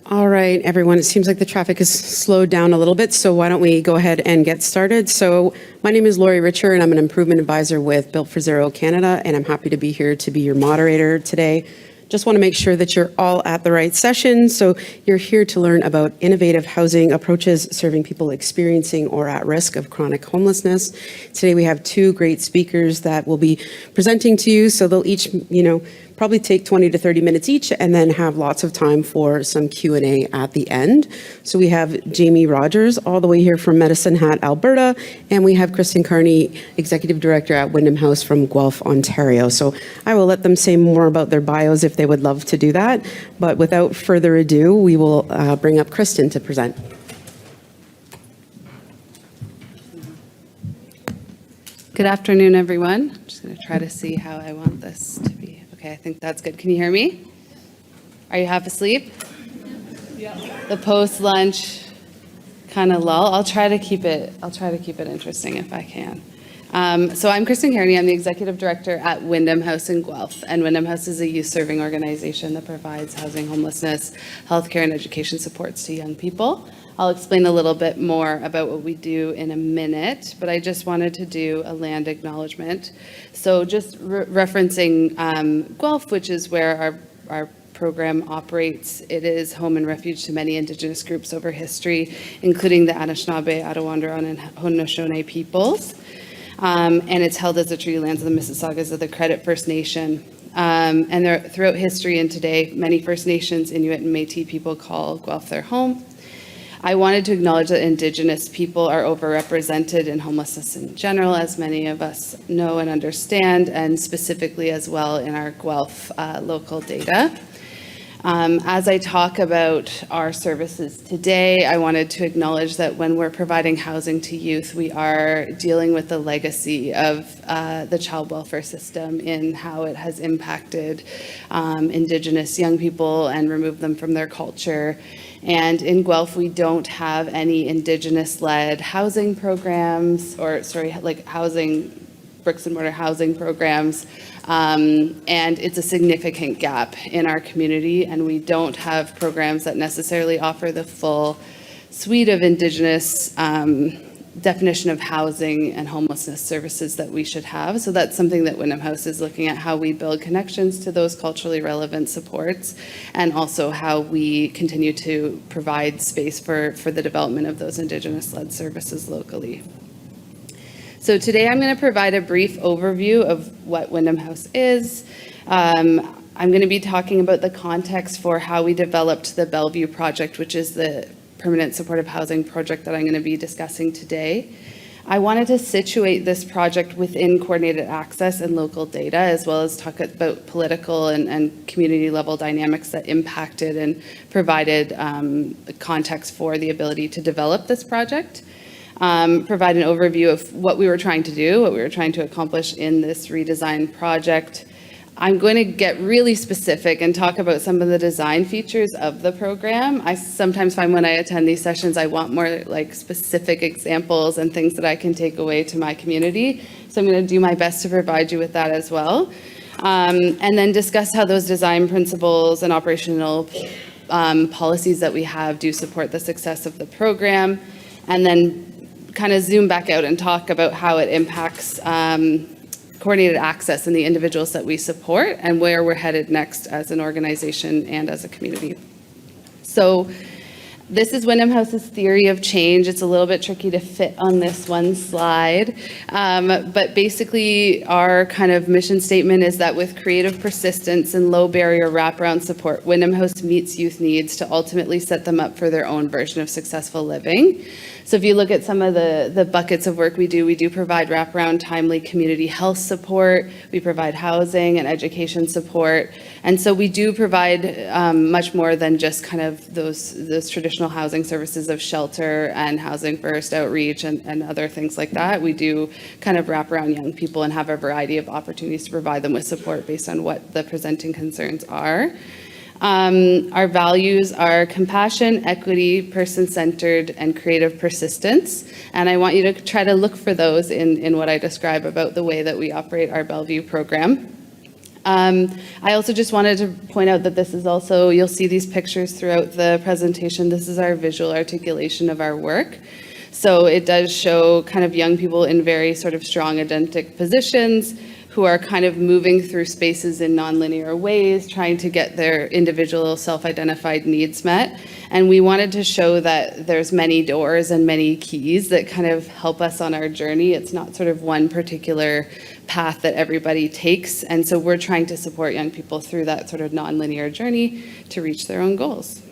All right, everyone, it seems like the traffic has slowed down a little bit, so why don't we go ahead and get started. So my name is Lori Richer, and I'm an improvement advisor with Built for Zero Canada, and I'm happy to be here to be your moderator today. Just want to make sure that you're all at the right session. So you're here to learn about innovative housing approaches serving people experiencing or at risk of chronic homelessness. Today we have two great speakers that will be presenting to you. So they'll each, probably take 20 to 30 minutes each and then have lots of time for some Q&A at the end. So we have Jaime Rogers all the way here from Medicine Hat, Alberta, and we have Kristen Cairney, Executive Director at Wyndham House from Guelph, Ontario. So I will let them say more about their bios if they would love to do that. But without further ado, we will bring up Kristen to present. Good afternoon, everyone. I'm just going to try to see how I want this to be. Okay, I think that's good. Can you hear me? Are you half asleep? Yeah. The post-lunch kind of lull. I'll try to keep it interesting if I can. So I'm Kristen Cairney. I'm the Executive Director at Wyndham House in Guelph. And Wyndham House is a youth-serving organization that provides housing, homelessness, healthcare, and education supports to young people. I'll explain a little bit more about what we do in a minute, but I just wanted to do a land acknowledgement. So just referencing Guelph, which is where our program operates. It is home and refuge to many Indigenous groups over history, including the Anishinaabe, Attawandaron, and Haudenosaunee peoples. And it's held as the treaty lands of the Mississaugas of the Credit First Nation. And throughout history and today, many First Nations, Inuit, and Métis people call Guelph their home. I wanted to acknowledge that Indigenous people are overrepresented in homelessness in general, as many of us know and understand, and specifically as well in our Guelph local data. As I talk about our services today, I wanted to acknowledge that when we're providing housing to youth, we are dealing with the legacy of the child welfare system in how it has impacted Indigenous young people and removed them from their culture. And in Guelph, we don't have any Indigenous-led housing programs, bricks and mortar housing programs. And it's a significant gap in our community, and we don't have programs that necessarily offer the full suite of Indigenous definition of housing and homelessness services that we should have. So that's something that Wyndham House is looking at, how we build connections to those culturally relevant supports, and also how we continue to provide space for the development of those Indigenous-led services locally. So today I'm going to provide a brief overview of what Wyndham House is. I'm going to be talking about the context for how we developed the Bellevue project, which is the permanent supportive housing project that I'm going to be discussing today. I wanted to situate this project within coordinated access and local data, as well as talk about political and community level dynamics that impacted and provided context for the ability to develop this project. Provide an overview of what we were trying to do, what we were trying to accomplish in this redesign project. I'm going to get really specific and talk about some of the design features of the program. I sometimes find when I attend these sessions, I want more specific examples and things that I can take away to my community. So I'm going to do my best to provide you with that as well. And then discuss how those design principles and operational policies that we have do support the success of the program. And then kind of zoom back out and talk about how it impacts coordinated access and the individuals that we support and where we're headed next as an organization and as a community. So this is Wyndham House's theory of change. It's a little bit tricky to fit on this one slide, but basically our kind of mission statement is that with creative persistence and low barrier wraparound support, Wyndham House meets youth needs to ultimately set them up for their own version of successful living. So if you look at some of the buckets of work we do provide wraparound timely community health support, we provide housing and education support, and so we do provide much more than just kind of those traditional housing services of shelter and housing first outreach and other things like that. We do kind of wrap around young people and have a variety of opportunities to provide them with support based on what the presenting concerns are. Our values are compassion, equity, person-centered, and creative persistence. And I want you to try to look for those in what I describe about the way that we operate our Bellevue program. I also just wanted to point out that this is also, you'll see these pictures throughout the presentation. This is our visual articulation of our work. So it does show kind of young people in very sort of strong identic positions who are kind of moving through spaces in nonlinear ways, trying to get their individual self-identified needs met. And we wanted to show that there's many doors and many keys that kind of help us on our journey. It's not sort of one particular path that everybody takes. And so we're trying to support young people through that sort of nonlinear journey to reach their own goals.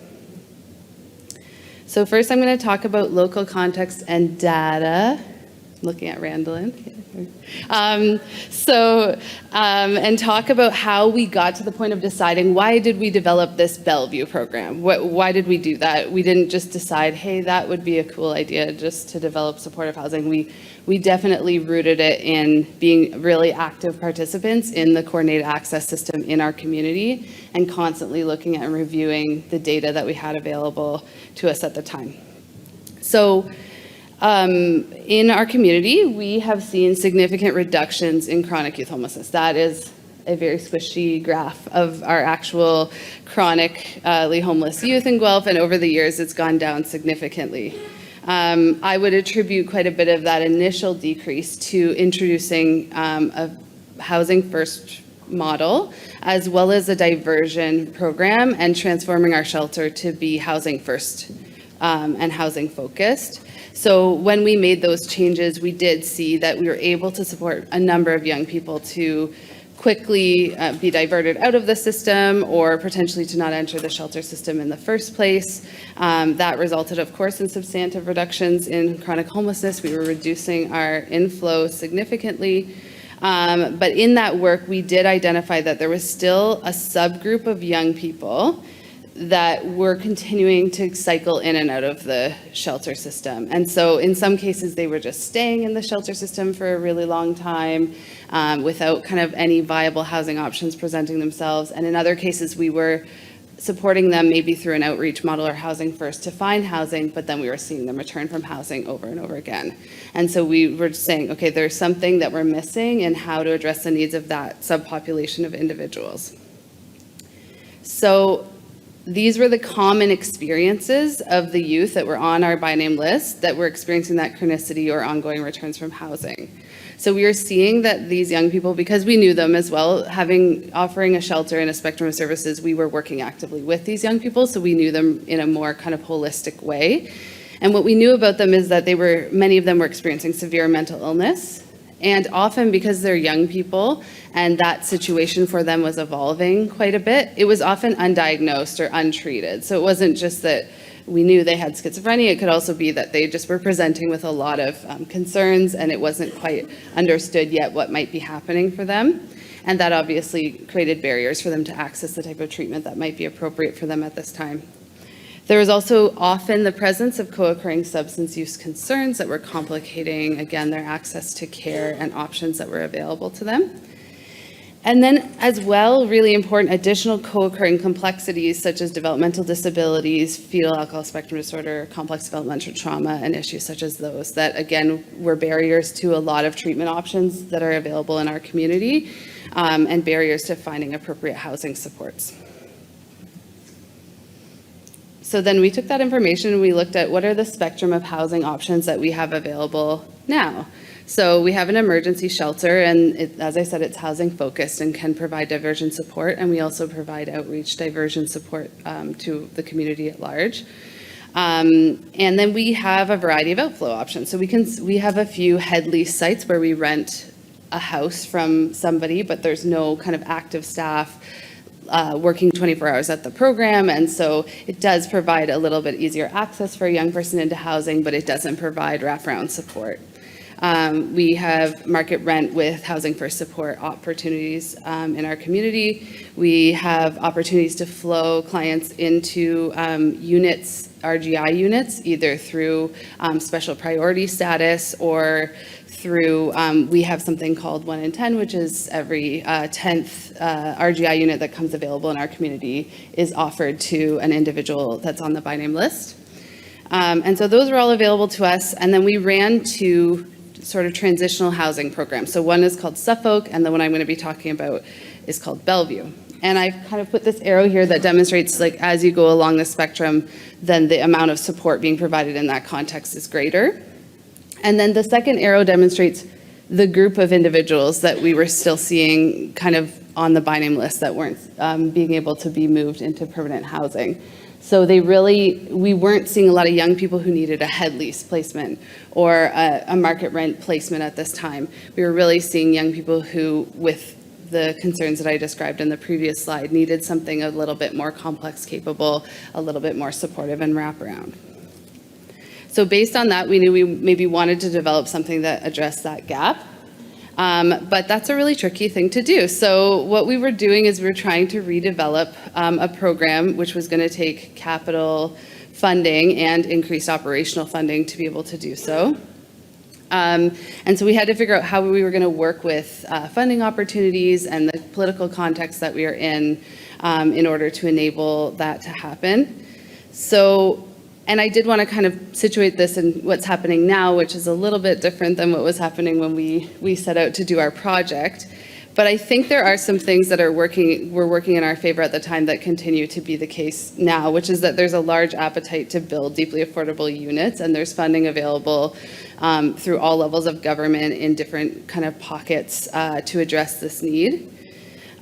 So first I'm going to talk about local context and data. Looking at Randallin. And talk about how we got to the point of deciding why did we develop this Bellevue program? Why did we do that? We didn't just decide, hey, that would be a cool idea just to develop supportive housing. We definitely rooted it in being really active participants in the coordinated access system in our community and constantly looking at and reviewing the data that we had available to us at the time. So in our community, we have seen significant reductions in chronic youth homelessness. That is a very squishy graph of our actual chronically homeless youth in Guelph, and over the years, it's gone down significantly. I would attribute quite a bit of that initial decrease to introducing a housing first model, as well as a diversion program and transforming our shelter to be housing first and housing focused. So when we made those changes, we did see that we were able to support a number of young people to quickly be diverted out of the system or potentially to not enter the shelter system in the first place. That resulted, of course, in substantive reductions in chronic homelessness. We were reducing our inflow significantly. But in that work, we did identify that there was still a subgroup of young people that were continuing to cycle in and out of the shelter system. And so in some cases, they were just staying in the shelter system for a really long time without kind of any viable housing options presenting themselves. And in other cases, we were supporting them maybe through an outreach model or housing first to find housing, but then we were seeing them return from housing over and over again. And so we were saying, okay, there's something that we're missing in how to address the needs of that subpopulation of individuals. So these were the common experiences of the youth that were on our by name list that were experiencing that chronicity or ongoing returns from housing. So we are seeing that these young people, because we knew them as well, offering a shelter and a spectrum of services, we were working actively with these young people, so we knew them in a more kind of holistic way. And what we knew about them is that many of them were experiencing severe mental illness. And often because they're young people and that situation for them was evolving quite a bit, it was often undiagnosed or untreated. So it wasn't just that we knew they had schizophrenia, it could also be that they just were presenting with a lot of concerns and it wasn't quite understood yet what might be happening for them. And that obviously created barriers for them to access the type of treatment that might be appropriate for them at this time. There was also often the presence of co-occurring substance use concerns that were complicating, again, their access to care and options that were available to them. And then as well, really important additional co-occurring complexities such as developmental disabilities, fetal alcohol spectrum disorder, complex developmental trauma, and issues such as those that, again, were barriers to a lot of treatment options that are available in our community and barriers to finding appropriate housing supports. So then we took that information and we looked at what are the spectrum of housing options that we have available now. So we have an emergency shelter and as I said, it's housing focused and can provide diversion support. And we also provide outreach diversion support to the community at large. And then we have a variety of outflow options. So we have a few head lease sites where we rent a house from somebody, but there's no kind of active staff working 24 hours at the program, and so it does provide a little bit easier access for a young person into housing, but it doesn't provide wraparound support. We have market rent with housing first support opportunities in our community. We have opportunities to flow clients into units, RGI units, either through special priority status or through, we have something called 1 in 10, which is every 10th RGI unit that comes available in our community is offered to an individual that's on the by name list. And so those are all available to us. And then we ran two sort of transitional housing programs. So one is called Suffolk, and the one I'm going to be talking about is called Bellevue. And I've kind of put this arrow here that demonstrates, like, as you go along the spectrum, then the amount of support being provided in that context is greater. And then the second arrow demonstrates the group of individuals that we were still seeing kind of on the by name list that weren't being able to be moved into permanent housing. So we weren't seeing a lot of young people who needed a head lease placement or a market rent placement at this time. We were really seeing young people who, with the concerns that I described in the previous slide, needed something a little bit more complex, capable, a little bit more supportive and wraparound. So based on that, we knew we maybe wanted to develop something that addressed that gap. But that's a really tricky thing to do. So what we were doing is we were trying to redevelop a program which was going to take capital funding and increased operational funding to be able to do so. And so we had to figure out how we were going to work with funding opportunities and the political context that we are in order to enable that to happen. So, and I did want to kind of situate this in what's happening now, which is a little bit different than what was happening when we set out to do our project. But I think there are some things that were working in our favor at the time that continue to be the case now, which is that there's a large appetite to build deeply affordable units, and there's funding available through all levels of government in different kind of pockets to address this need.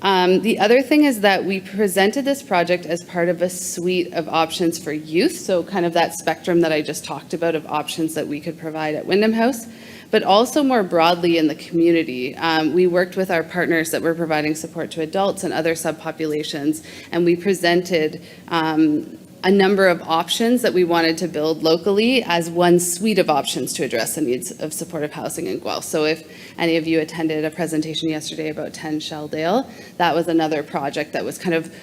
The other thing is that we presented this project as part of a suite of options for youth, so kind of that spectrum that I just talked about of options that we could provide at Wyndham House, but also more broadly in the community. We worked with our partners that were providing support to adults and other subpopulations, and we presented a number of options that we wanted to build locally as one suite of options to address the needs of supportive housing in Guelph. So if any of you attended a presentation yesterday about 10 Shelldale, that was another project that was kind of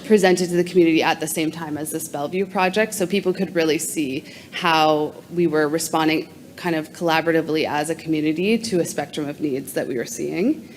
presented to the community at the same time as this Bellevue project, so people could really see how we were responding kind of collaboratively as a community to a spectrum of needs that we were seeing.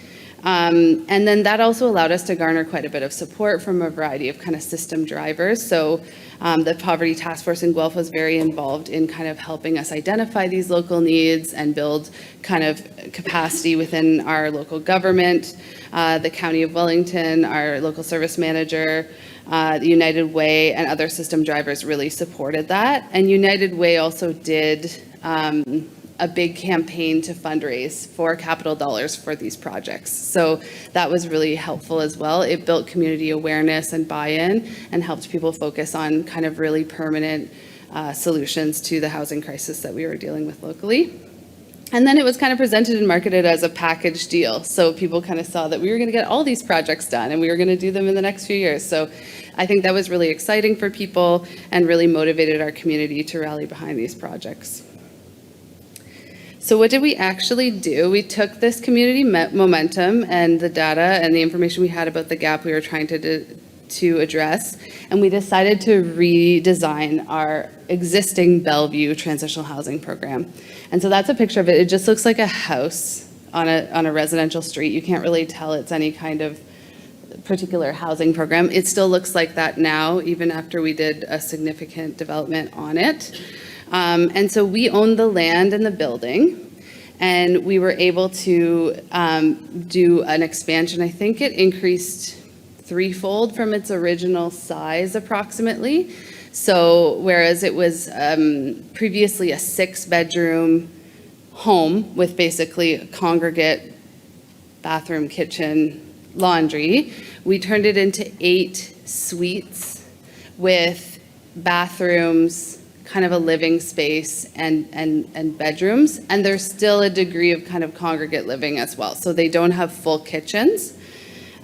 And then that also allowed us to garner quite a bit of support from a variety of kind of system drivers. So the Poverty Task Force in Guelph was very involved in kind of helping us identify these local needs and build kind of capacity within our local government. The County of Wellington, our local service manager, the United Way, and other system drivers really supported that. And United Way also did a big campaign to fundraise for capital dollars for these projects. So that was really helpful as well. It built community awareness and buy-in and helped people focus on kind of really permanent solutions to the housing crisis that we were dealing with locally. And then it was kind of presented and marketed as a package deal. So people kind of saw that we were going to get all these projects done and we were going to do them in the next few years. So I think that was really exciting for people and really motivated our community to rally behind these projects. So what did we actually do? We took this community momentum and the data and the information we had about the gap we were trying to address, and we decided to redesign our existing Bellevue transitional housing program. And so that's a picture of it. It just looks like a house on a residential street. You can't really tell it's any kind of particular housing program. It still looks like that now, even after we did a significant development on it. And so we own the land and the building, and we were able to do an expansion. I think it increased threefold from its original size approximately. So whereas it was previously a 6-bedroom home with basically a congregate, bathroom, kitchen, laundry, we turned it into 8 suites with bathrooms, kind of a living space and bedrooms, and there's still a degree of kind of congregate living as well. So they don't have full kitchens.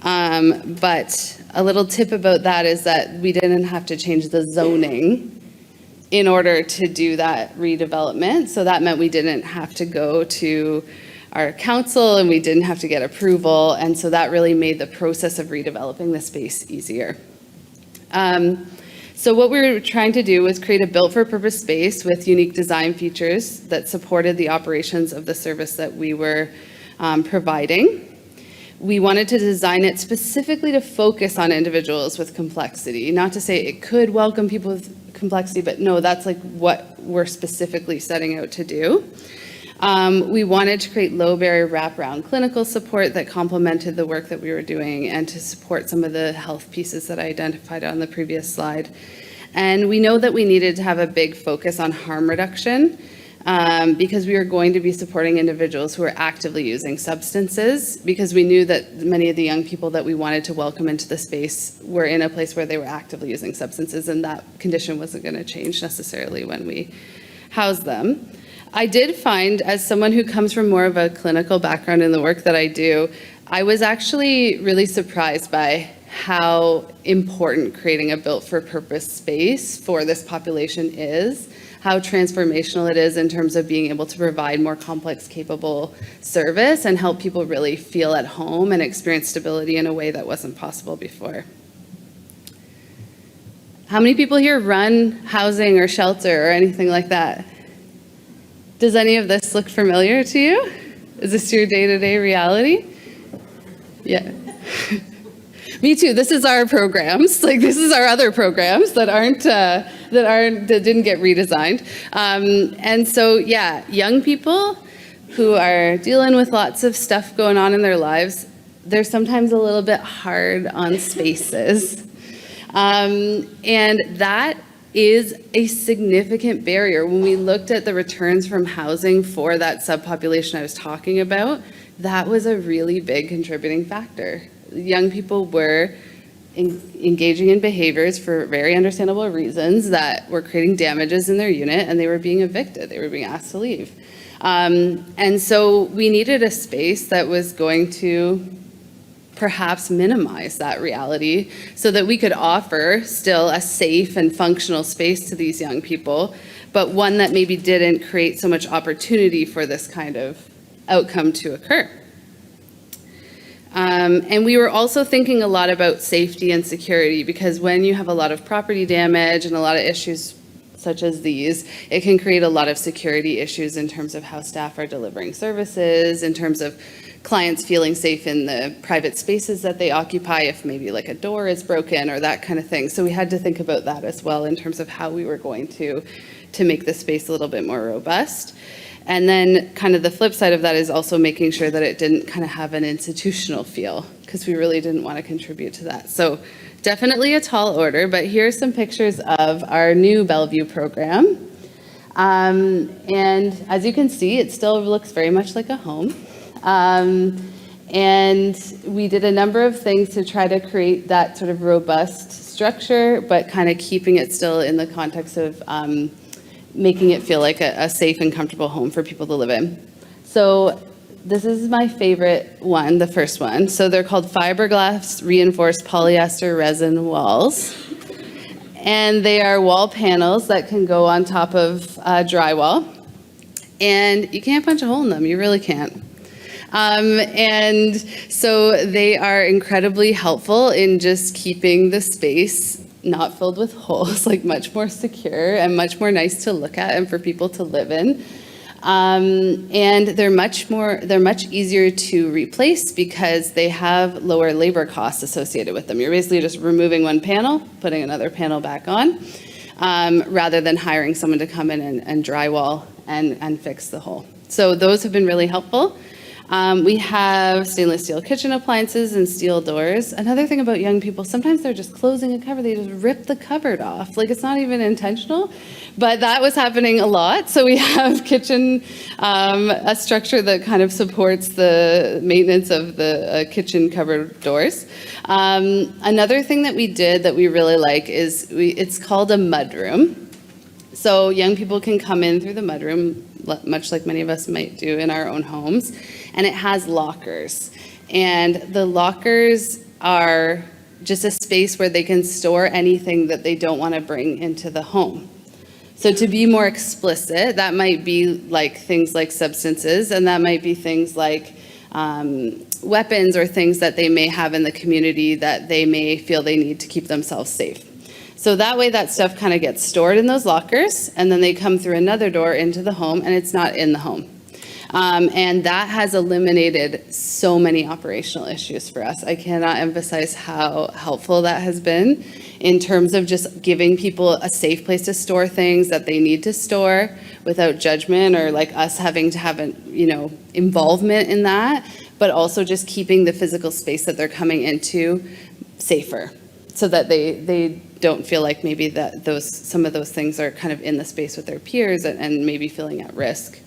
But a little tip about that is that we didn't have to change the zoning in order to do that redevelopment. So that meant we didn't have to go to our council and we didn't have to get approval. And so that really made the process of redeveloping the space easier. So what we were trying to do was create a built-for-purpose space with unique design features that supported the operations of the service that we were providing. We wanted to design it specifically to focus on individuals with complexity, not to say it could welcome people with complexity, but no, that's like what we're specifically setting out to do. We wanted to create low barrier wraparound clinical support that complemented the work that we were doing and to support some of the health pieces that I identified on the previous slide. And we know that we needed to have a big focus on harm reduction because we were going to be supporting individuals who are actively using substances, because we knew that many of the young people that we wanted to welcome into the space were in a place where they were actively using substances, and that condition wasn't going to change necessarily when we housed them. I did find, as someone who comes from more of a clinical background in the work that I do, I was actually really surprised by how important creating a built-for-purpose space for this population is, how transformational it is in terms of being able to provide more complex, capable service and help people really feel at home and experience stability in a way that wasn't possible before. How many people here run housing or shelter or anything like that? Does any of this look familiar to you? Is this your day-to-day reality? Yeah. Me too. This is our programs. Like, this is our other programs that didn't get redesigned. And so, yeah, young people who are dealing with lots of stuff going on in their lives, they're sometimes a little bit hard on spaces. And that is a significant barrier. When we looked at the returns from housing for that subpopulation I was talking about, that was a really big contributing factor. Young people were engaging in behaviors for very understandable reasons that were creating damages in their unit, and they were being evicted. They were being asked to leave. And so we needed a space that was going to perhaps minimize that reality so that we could offer still a safe and functional space to these young people, but one that maybe didn't create so much opportunity for this kind of outcome to occur. And we were also thinking a lot about safety and security, because when you have a lot of property damage and a lot of issues such as these, it can create a lot of security issues in terms of how staff are delivering services, in terms of clients feeling safe in the private spaces that they occupy, if maybe like a door is broken or that kind of thing. So we had to think about that as well in terms of how we were going to make the space a little bit more robust. And then kind of the flip side of that is also making sure that it didn't kind of have an institutional feel, because we really didn't want to contribute to that. So definitely a tall order, but here's some pictures of our new Bellevue program. And as you can see, it still looks very much like a home. And we did a number of things to try to create that sort of robust structure, but kind of keeping it still in the context of making it feel like a safe and comfortable home for people to live in. So this is my favorite one, the first one. So they're called fiberglass reinforced polyester resin walls. And they are wall panels that can go on top of drywall. And you can't punch a hole in them, you really can't. And so they are incredibly helpful in just keeping the space not filled with holes, like much more secure and much more nice to look at and for people to live in. And they're much easier to replace because they have lower labor costs associated with them. You're basically just removing one panel, putting another panel back on, rather than hiring someone to come in and drywall and fix the hole. So those have been really helpful. We have stainless steel kitchen appliances and steel doors. Another thing about young people, sometimes they're just closing a cupboard, they just rip the cupboard off. Like, it's not even intentional, but that was happening a lot. So we have kitchen, a structure that kind of supports the maintenance of the kitchen cupboard doors. Another thing that we did that we really like is it's called a mudroom. So young people can come in through the mudroom, much like many of us might do in our own homes, and it has lockers. And the lockers are just a space where they can store anything that they don't want to bring into the home. So to be more explicit, that might be like things like substances, and that might be things like weapons or things that they may have in the community that they may feel they need to keep themselves safe. So that way that stuff kind of gets stored in those lockers, and then they come through another door into the home, and it's not in the home. And that has eliminated so many operational issues for us. I cannot emphasize how helpful that has been in terms of just giving people a safe place to store things that they need to store without judgment or like us having to have involvement in that, but also just keeping the physical space that they're coming into safer, so that they don't feel like maybe that some of those things are kind of in the space with their peers and maybe feeling at risk.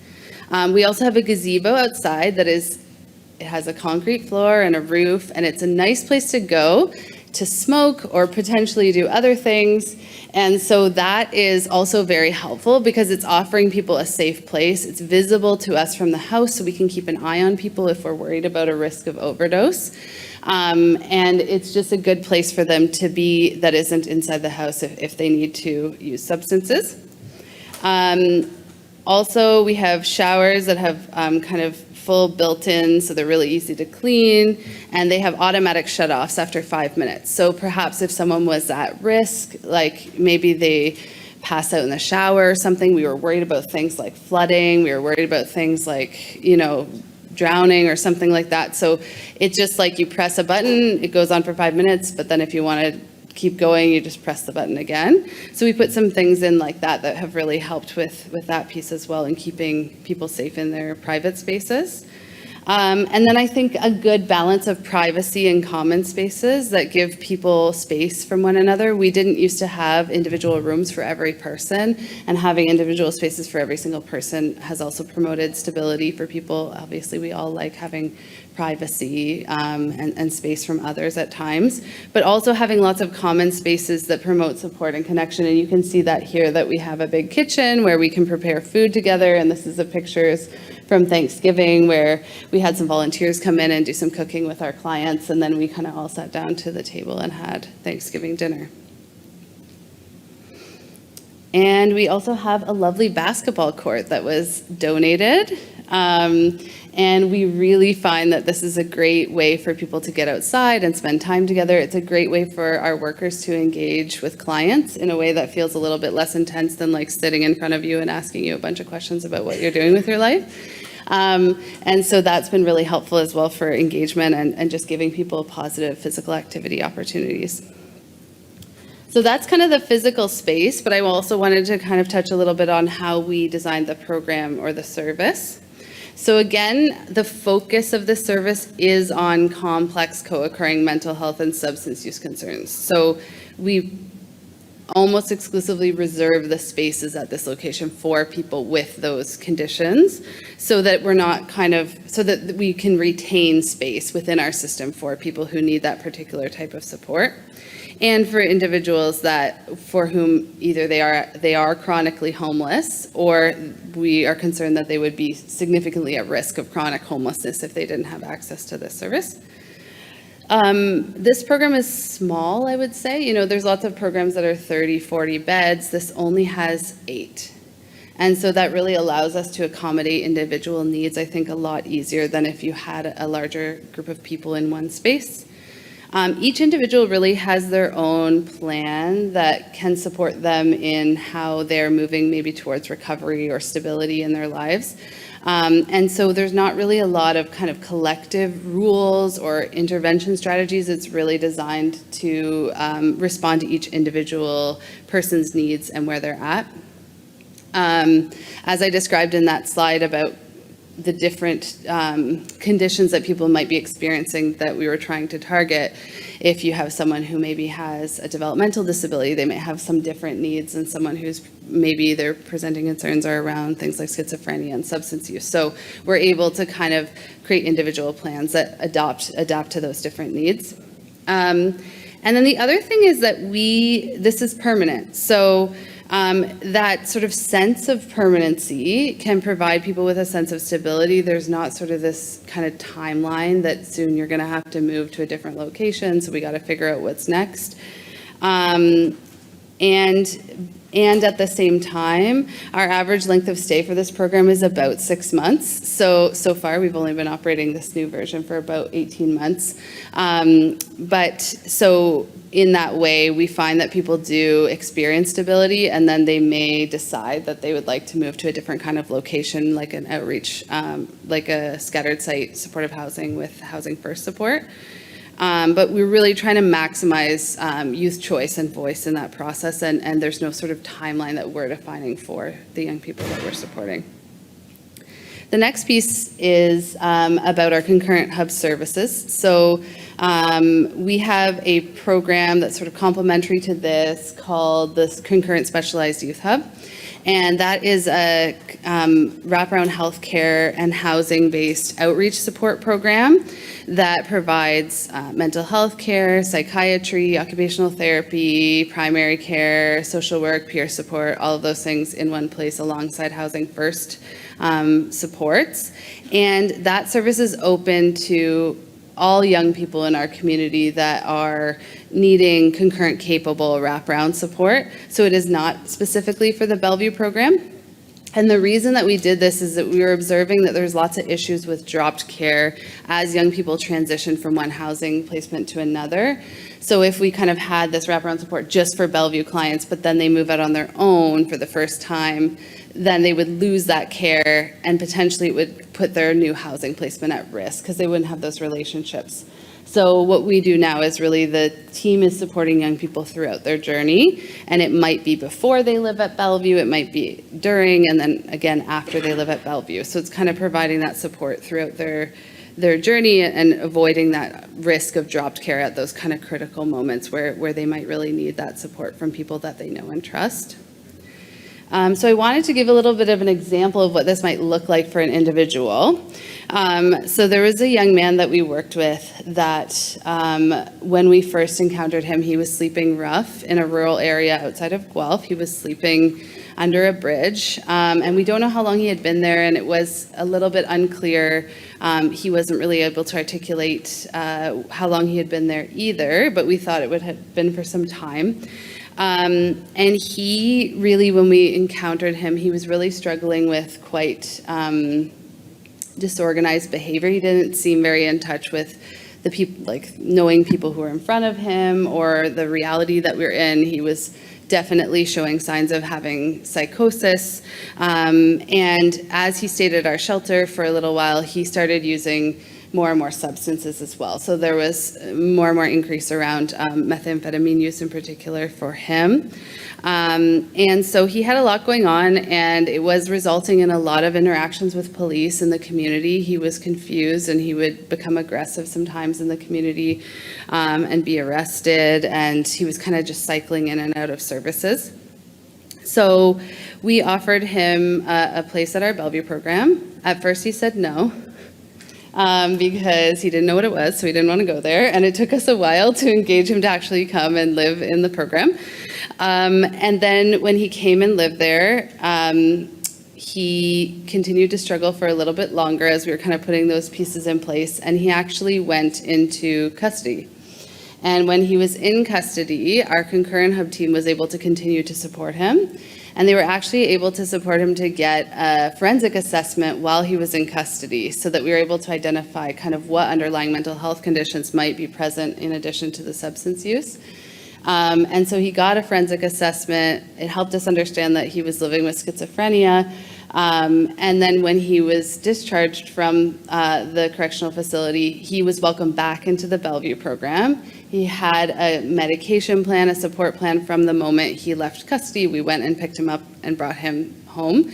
We also have a gazebo outside it has a concrete floor and a roof, and it's a nice place to go to smoke or potentially do other things. And so that is also very helpful because it's offering people a safe place. It's visible to us from the house, so we can keep an eye on people if we're worried about a risk of overdose. And it's just a good place for them to be that isn't inside the house if they need to use substances. Also, we have showers that have kind of full built-in, so they're really easy to clean, and they have automatic shut-offs after 5 minutes. So perhaps if someone was at risk, like maybe they pass out in the shower or something, we were worried about things like flooding, we were worried about things like, drowning or something like that. So it's just like you press a button, it goes on for 5 minutes, but then if you want to keep going, you just press the button again. So we put some things in like that have really helped with that piece as well, and keeping people safe in their private spaces. And then I think a good balance of privacy and common spaces that give people space from one another. We didn't used to have individual rooms for every person, and having individual spaces for every single person has also promoted stability for people. Obviously, we all like having privacy and space from others at times, but also having lots of common spaces that promote support and connection. And you can see that here, that we have a big kitchen where we can prepare food together. And this is the pictures from Thanksgiving where we had some volunteers come in and do some cooking with our clients, and then we kind of all sat down to the table and had Thanksgiving dinner. And we also have a lovely basketball court that was donated. And we really find that this is a great way for people to get outside and spend time together. It's a great way for our workers to engage with clients in a way that feels a little bit less intense than like sitting in front of you and asking you a bunch of questions about what you're doing with your life. And so that's been really helpful as well for engagement and just giving people positive physical activity opportunities. So that's kind of the physical space, but I also wanted to kind of touch a little bit on how we designed the program or the service. So again, the focus of the service is on complex co-occurring mental health and substance use concerns. So we almost exclusively reserve the spaces at this location for people with those conditions, so that we're not so that we can retain space within our system for people who need that particular type of support. And for individuals for whom either they are chronically homeless, or we are concerned that they would be significantly at risk of chronic homelessness if they didn't have access to this service. This program is small, I would say. There's lots of programs that are 30, 40 beds. This only has 8. And so that really allows us to accommodate individual needs, I think, a lot easier than if you had a larger group of people in one space. Each individual really has their own plan that can support them in how they're moving maybe towards recovery or stability in their lives. And so there's not really a lot of kind of collective rules or intervention strategies. It's really designed to respond to each individual person's needs and where they're at. As I described in that slide about the different conditions that people might be experiencing that we were trying to target. If you have someone who maybe has a developmental disability, they may have some different needs than someone who's maybe their presenting concerns are around things like schizophrenia and substance use. So we're able to kind of create individual plans that adapt to those different needs. And then the other thing is that this is permanent. So that sort of sense of permanency can provide people with a sense of stability. There's not sort of this kind of timeline that soon you're going to have to move to a different location, so we got to figure out what's next. And at the same time, our average length of stay for this program is about 6 months. So far, we've only been operating this new version for about 18 months. But so in that way, we find that people do experience stability, and then they may decide that they would like to move to a different kind of location, like an outreach, like a scattered site supportive housing with Housing First support. But we're really trying to maximize youth choice and voice in that process, and there's no sort of timeline that we're defining for the young people that we're supporting. The next piece is about our concurrent hub services. So we have a program that's sort of complementary to this called the Concurrent Specialized Youth Hub. And that is a wraparound healthcare and housing-based outreach support program that provides mental health care, psychiatry, occupational therapy, primary care, social work, peer support, all of those things in one place alongside Housing First supports. And that service is open to all young people in our community that are needing concurrent capable wraparound support. So it is not specifically for the Bellevue program. And the reason that we did this is that we were observing that there's lots of issues with dropped care as young people transition from one housing placement to another. So if we kind of had this wraparound support just for Bellevue clients, but then they move out on their own for the first time, then they would lose that care and potentially it would put their new housing placement at risk because they wouldn't have those relationships. So what we do now is really the team is supporting young people throughout their journey, and it might be before they live at Bellevue, it might be during, and then again after they live at Bellevue. So it's kind of providing that support throughout their journey and avoiding that risk of dropped care at those kind of critical moments where they might really need that support from people that they know and trust. So I wanted to give a little bit of an example of what this might look like for an individual. So there was a young man that we worked with that when we first encountered him, he was sleeping rough in a rural area outside of Guelph. He was sleeping under a bridge, and we don't know how long he had been there, and it was a little bit unclear. He wasn't really able to articulate how long he had been there either, but we thought it would have been for some time. And he really, when we encountered him, he was really struggling with quite disorganized behavior. He didn't seem very in touch with the people, like knowing people who were in front of him or the reality that we're in. He was definitely showing signs of having psychosis. And as he stayed at our shelter for a little while, he started using more and more substances as well. So there was more and more increase around methamphetamine use in particular for him. And so he had a lot going on, and it was resulting in a lot of interactions with police in the community. He was confused, and he would become aggressive sometimes in the community and be arrested, and he was kind of just cycling in and out of services. So we offered him a place at our Bellevue program. At first he said no. Because he didn't know what it was, so he didn't want to go there. And it took us a while to engage him to actually come and live in the program. And then when he came and lived there, he continued to struggle for a little bit longer as we were kind of putting those pieces in place. And he actually went into custody. And when he was in custody, our concurrent hub team was able to continue to support him. And they were actually able to support him to get a forensic assessment while he was in custody so that we were able to identify kind of what underlying mental health conditions might be present in addition to the substance use. And so he got a forensic assessment. It helped us understand that he was living with schizophrenia. And then when he was discharged from the correctional facility, he was welcomed back into the Bellevue program. He had a medication plan, a support plan from the moment he left custody. We went and picked him up and brought him home.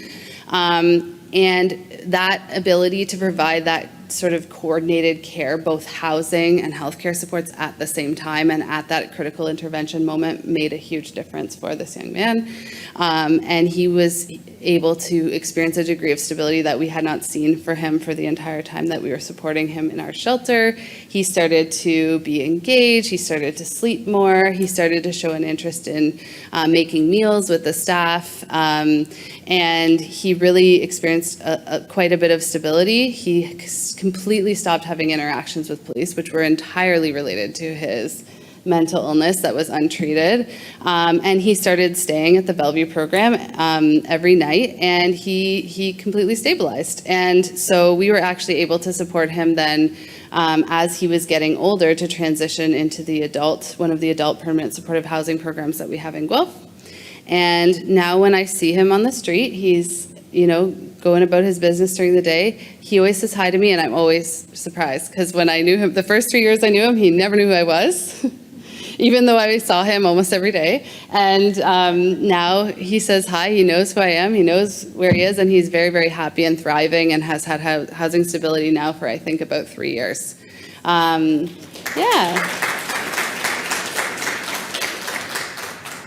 And that ability to provide that sort of coordinated care, both housing and healthcare supports at the same time and at that critical intervention moment made a huge difference for this young man. And he was able to experience a degree of stability that we had not seen for him for the entire time that we were supporting him in our shelter. He started to be engaged. He started to sleep more. He started to show an interest in making meals with the staff. And he really experienced quite a bit of stability. He completely stopped having interactions with police, which were entirely related to his mental illness that was untreated. And he started staying at the Bellevue program every night, and he completely stabilized. And so we were actually able to support him then as he was getting older to transition into one of the adult permanent supportive housing programs that we have in Guelph. And now when I see him on the street, he's going about his business during the day, he always says hi to me, and I'm always surprised because when I knew him, the first 3 years I knew him, he never knew who I was, even though I saw him almost every day. And now he says hi, he knows who I am, he knows where he is, and he's very, very happy and thriving and has had housing stability now for, I think, about 3 years. Yeah.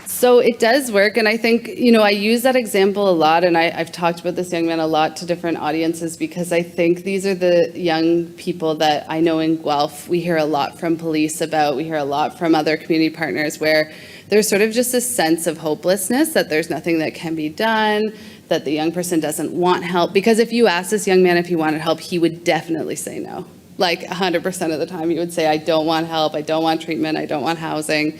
So it does work, and I think, I use that example a lot, and I've talked about this young man a lot to different audiences because I think these are the young people that I know in Guelph we hear a lot from police about, we hear a lot from other community partners where there's sort of just a sense of hopelessness, that there's nothing that can be done, that the young person doesn't want help. Because if you ask this young man if he wanted help, he would definitely say no. Like 100% of the time he would say, I don't want help, I don't want treatment, I don't want housing.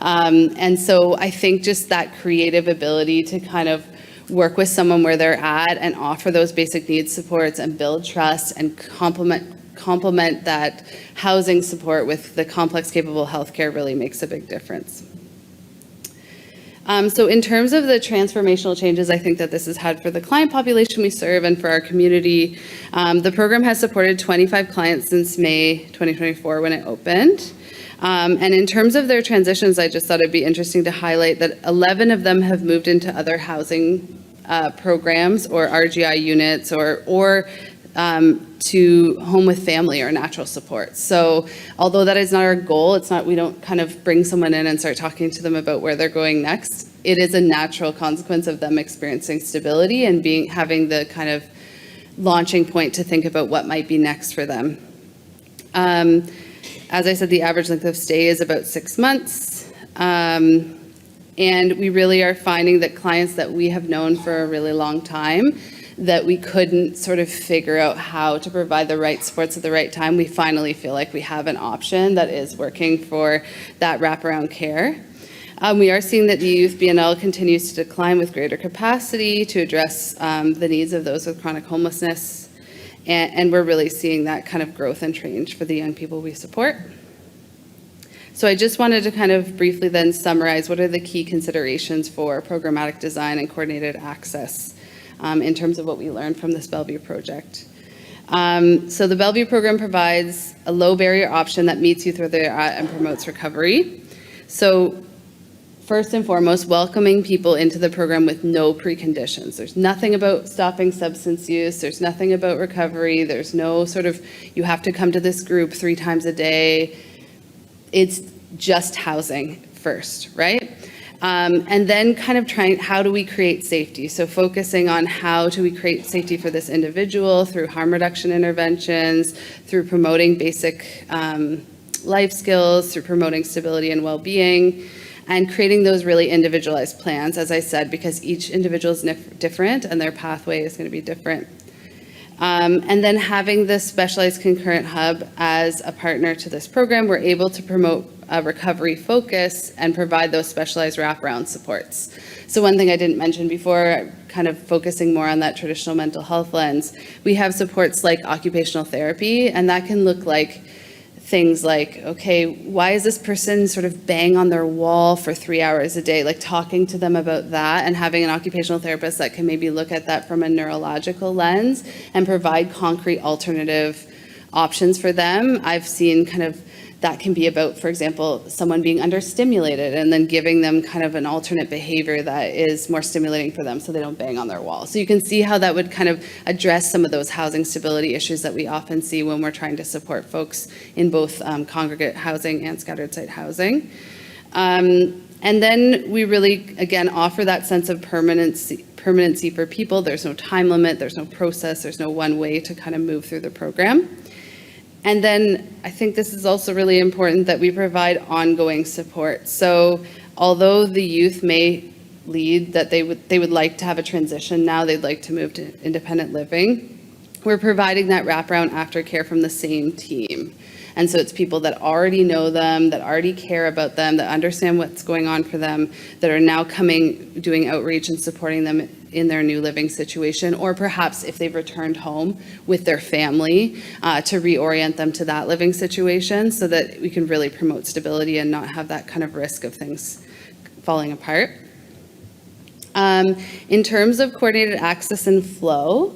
And so I think just that creative ability to kind of work with someone where they're at and offer those basic needs supports and build trust and complement that housing support with the complex capable healthcare really makes a big difference. So in terms of the transformational changes I think that this has had for the client population we serve and for our community, the program has supported 25 clients since May 2024 when it opened. And in terms of their transitions, I just thought it'd be interesting to highlight that 11 of them have moved into other housing programs or RGI units or to home with family or natural support. So although that is not our goal, we don't kind of bring someone in and start talking to them about where they're going next. It is a natural consequence of them experiencing stability and having the kind of launching point to think about what might be next for them. As I said, the average length of stay is about 6 months. And we really are finding that clients that we have known for a really long time, that we couldn't sort of figure out how to provide the right supports at the right time, we finally feel like we have an option that is working for that wraparound care. We are seeing that the youth BNL continues to decline with greater capacity to address the needs of those with chronic homelessness. And we're really seeing that kind of growth and change for the young people we support. So I just wanted to kind of briefly then summarize what are the key considerations for programmatic design and coordinated access in terms of what we learned from this Bellevue project. So the Bellevue program provides a low barrier option that meets youth where they're at and promotes recovery. So first and foremost, welcoming people into the program with no preconditions. There's nothing about stopping substance use. There's nothing about recovery. There's no sort of, you have to come to this group 3 times a day. It's just housing first, right? And then kind of trying, how do we create safety? So focusing on how do we create safety for this individual through harm reduction interventions, through promoting basic life skills, through promoting stability and well-being, and creating those really individualized plans, as I said, because each individual is different and their pathway is going to be different. And then having the specialized concurrent hub as a partner to this program, we're able to promote a recovery focus and provide those specialized wraparound supports. So one thing I didn't mention before, kind of focusing more on that traditional mental health lens, we have supports like occupational therapy, and that can look like things like, okay, why is this person sort of bang on their wall for 3 hours a day? Like talking to them about that and having an occupational therapist that can maybe look at that from a neurological lens and provide concrete alternative options for them. I've seen kind of that can be about, for example, someone being understimulated and then giving them kind of an alternate behavior that is more stimulating for them so they don't bang on their wall. So you can see how that would kind of address some of those housing stability issues that we often see when we're trying to support folks in both congregate housing and scattered site housing. And then we really, again, offer that sense of permanency for people. There's no time limit, there's no process, there's no one way to kind of move through the program. And then I think this is also really important that we provide ongoing support. So although the youth may lead that they would like to have a transition now, they'd like to move to independent living, we're providing that wraparound aftercare from the same team. And so it's people that already know them, that already care about them, that understand what's going on for them, that are now coming, doing outreach and supporting them in their new living situation, or perhaps if they've returned home with their family to reorient them to that living situation so that we can really promote stability and not have that kind of risk of things falling apart. In terms of coordinated access and flow,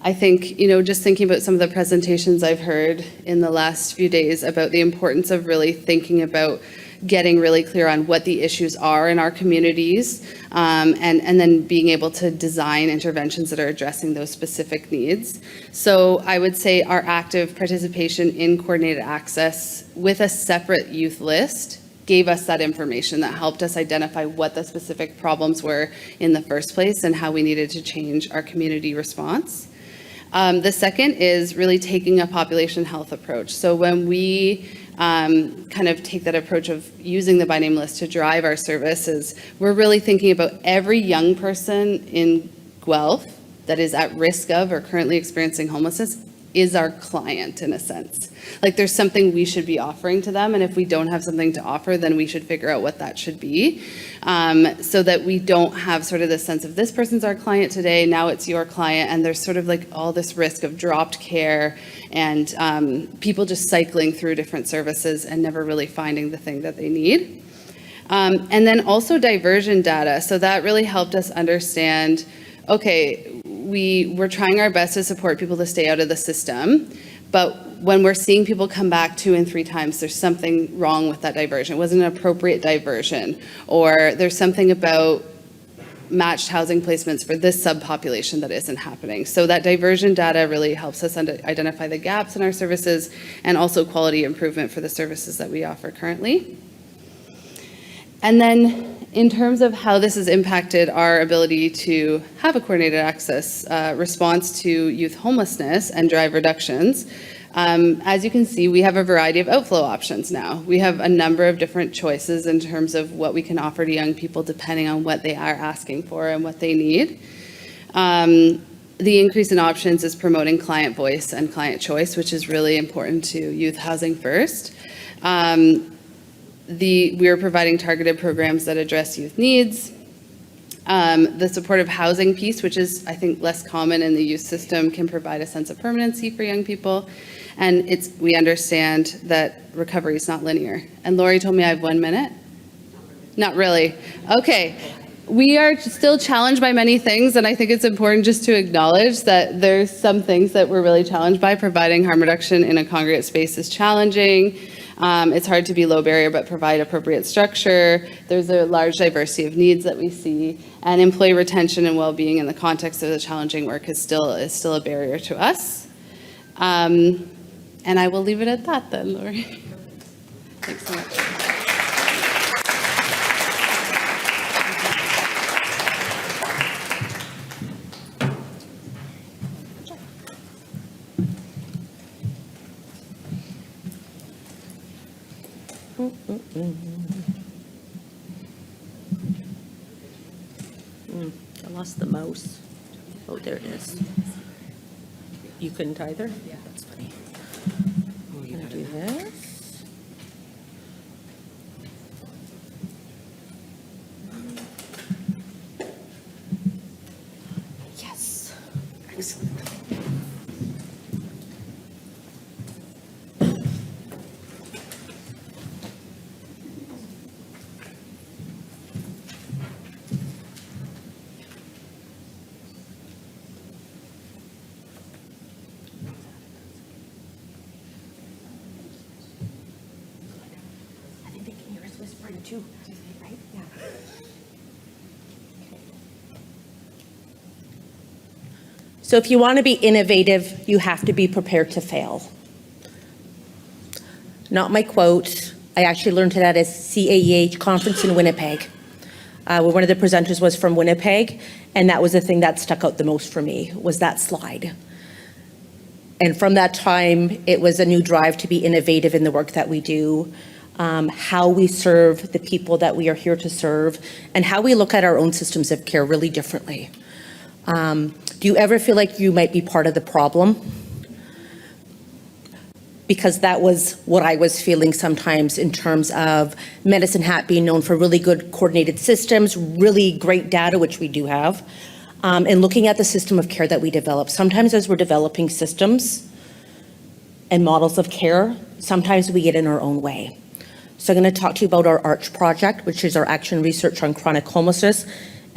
I think, just thinking about some of the presentations I've heard in the last few days about the importance of really thinking about getting really clear on what the issues are in our communities, and then being able to design interventions that are addressing those specific needs. So I would say our active participation in coordinated access with a separate youth list gave us that information that helped us identify what the specific problems were in the first place and how we needed to change our community response. The second is really taking a population health approach. So when we kind of take that approach of using the by name list to drive our services, we're really thinking about every young person in Guelph that is at risk of or currently experiencing homelessness is our client in a sense. Like there's something we should be offering to them, and if we don't have something to offer, then we should figure out what that should be, so that we don't have sort of this sense of this person's our client today, now it's your client, and there's sort of like all this risk of dropped care and people just cycling through different services and never really finding the thing that they need. And then also diversion data. So that really helped us understand, okay, we're trying our best to support people to stay out of the system, but when we're seeing people come back 2 and 3 times, there's something wrong with that diversion. It wasn't an appropriate diversion, or there's something about matched housing placements for this subpopulation that isn't happening. So that diversion data really helps us identify the gaps in our services and also quality improvement for the services that we offer currently. And then in terms of how this has impacted our ability to have a coordinated access response to youth homelessness and drive reductions, as you can see, we have a variety of outflow options now. We have a number of different choices in terms of what we can offer to young people depending on what they are asking for and what they need. The increase in options is promoting client voice and client choice, which is really important to Youth Housing First. We are providing targeted programs that address youth needs. The supportive housing piece, which is, I think, less common in the youth system, can provide a sense of permanency for young people. And we understand that recovery is not linear. And Lori told me I have 1 minute? Not really. Okay. We are still challenged by many things, and I think it's important just to acknowledge that there's some things that we're really challenged by. Providing harm reduction in a congregate space is challenging. It's hard to be low barrier but provide appropriate structure. There's a large diversity of needs that we see, and employee retention and well-being in the context of the challenging work is still a barrier to us. And I will leave it at that then, Lori. Thanks so much. I lost the mouse. Oh, there it is. You couldn't either? Yeah, that's funny. I'm going to do this. Yes. Excellent. Too, right? Yeah. Okay. So if you want to be innovative, you have to be prepared to fail. Not my quote. I actually learned it at a CAEH conference in Winnipeg, where one of the presenters was from Winnipeg, and that was the thing that stuck out the most for me, was that slide. And from that time, it was a new drive to be innovative in the work that we do. How we serve the people that we are here to serve, and how we look at our own systems of care really differently. Do you ever feel like you might be part of the problem? Because that was what I was feeling sometimes in terms of Medicine Hat being known for really good coordinated systems, really great data, which we do have, and looking at the system of care that we develop. Sometimes as we're developing systems and models of care, sometimes we get in our own way. So I'm going to talk to you about our ARH project, which is our action research on chronic homelessness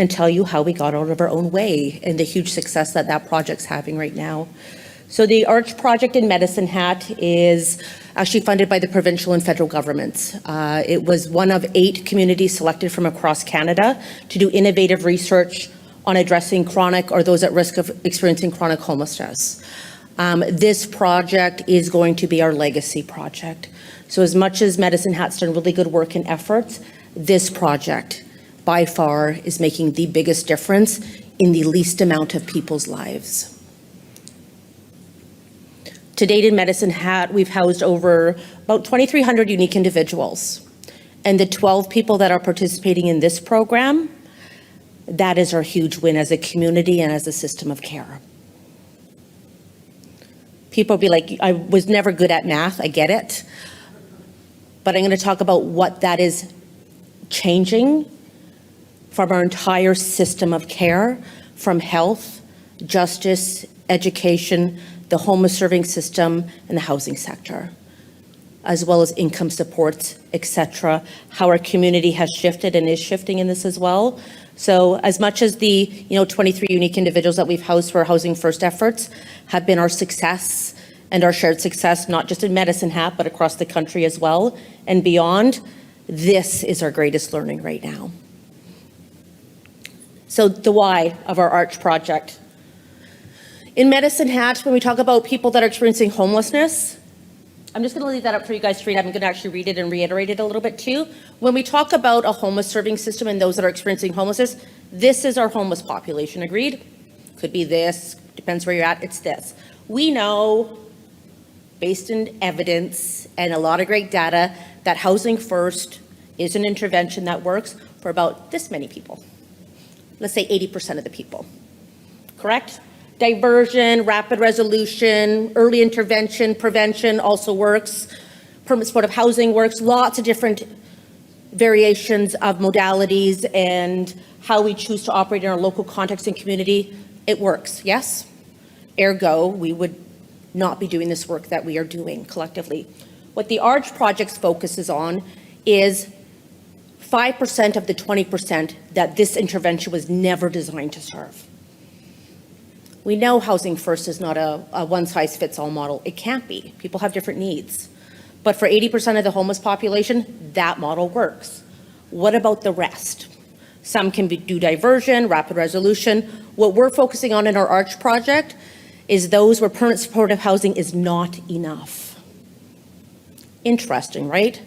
and tell you how we got out of our own way and the huge success that that project's having right now. So the ARCH project in Medicine Hat is actually funded by the provincial and federal governments. It was one of 8 communities selected from across Canada to do innovative research on addressing chronic or those at risk of experiencing chronic homelessness. This project is going to be our legacy project. So as much as Medicine Hat's done really good work and efforts, this project by far is making the biggest difference in the least amount of people's lives. To date in Medicine Hat, we've housed over about 2,300 unique individuals. And the 12 people that are participating in this program, that is our huge win as a community and as a system of care. People be like, I was never good at math, I get it. But I'm going to talk about what that is changing from our entire system of care, from health, justice, education, the homeless serving system, and the housing sector, as well as income supports, etc. How our community has shifted and is shifting in this as well. So as much as the 23 unique individuals that we've housed for our Housing First efforts have been our success and our shared success, not just in Medicine Hat, but across the country as well and beyond, this is our greatest learning right now. So the why of our ARCH project. In Medicine Hat, when we talk about people that are experiencing homelessness, I'm just going to leave that up for you guys to read. I'm going to actually read it and reiterate it a little bit too. When we talk about a homeless serving system and those that are experiencing homelessness, this is our homeless population, agreed? Could be this, depends where you're at, it's this. We know, based in evidence and a lot of great data, that Housing First is an intervention that works for about this many people. Let's say 80% of the people, correct? Diversion, rapid resolution, early intervention, prevention also works. Permanent supportive housing works. Lots of different variations of modalities and how we choose to operate in our local context and community. It works, yes? Ergo, we would not be doing this work that we are doing collectively. What the ARCH project focuses on is 5% of the 20% that this intervention was never designed to serve. We know Housing First is not a one-size-fits-all model. It can't be. People have different needs. But for 80% of the homeless population, that model works. What about the rest? Some can do diversion, rapid resolution. What we're focusing on in our ARCH project is those where permanent supportive housing is not enough. Interesting, right?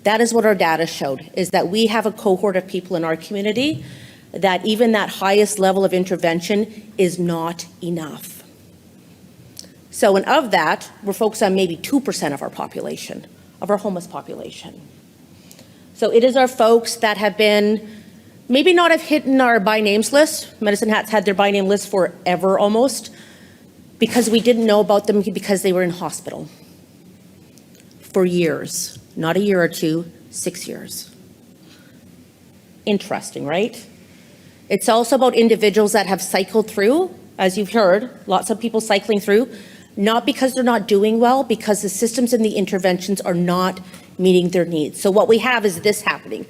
That is what our data showed, is that we have a cohort of people in our community that even that highest level of intervention is not enough. So, and of that, we're focused on maybe 2% of our population, of our homeless population. So it is our folks that have been, maybe not have hit our by names list. Medicine Hat's had their by name list forever almost, because we didn't know about them because they were in hospital for years, not a year or two, 6 years. Interesting, right? It's also about individuals that have cycled through, as you've heard, lots of people cycling through, not because they're not doing well, because the systems and the interventions are not meeting their needs. So what we have is this happening.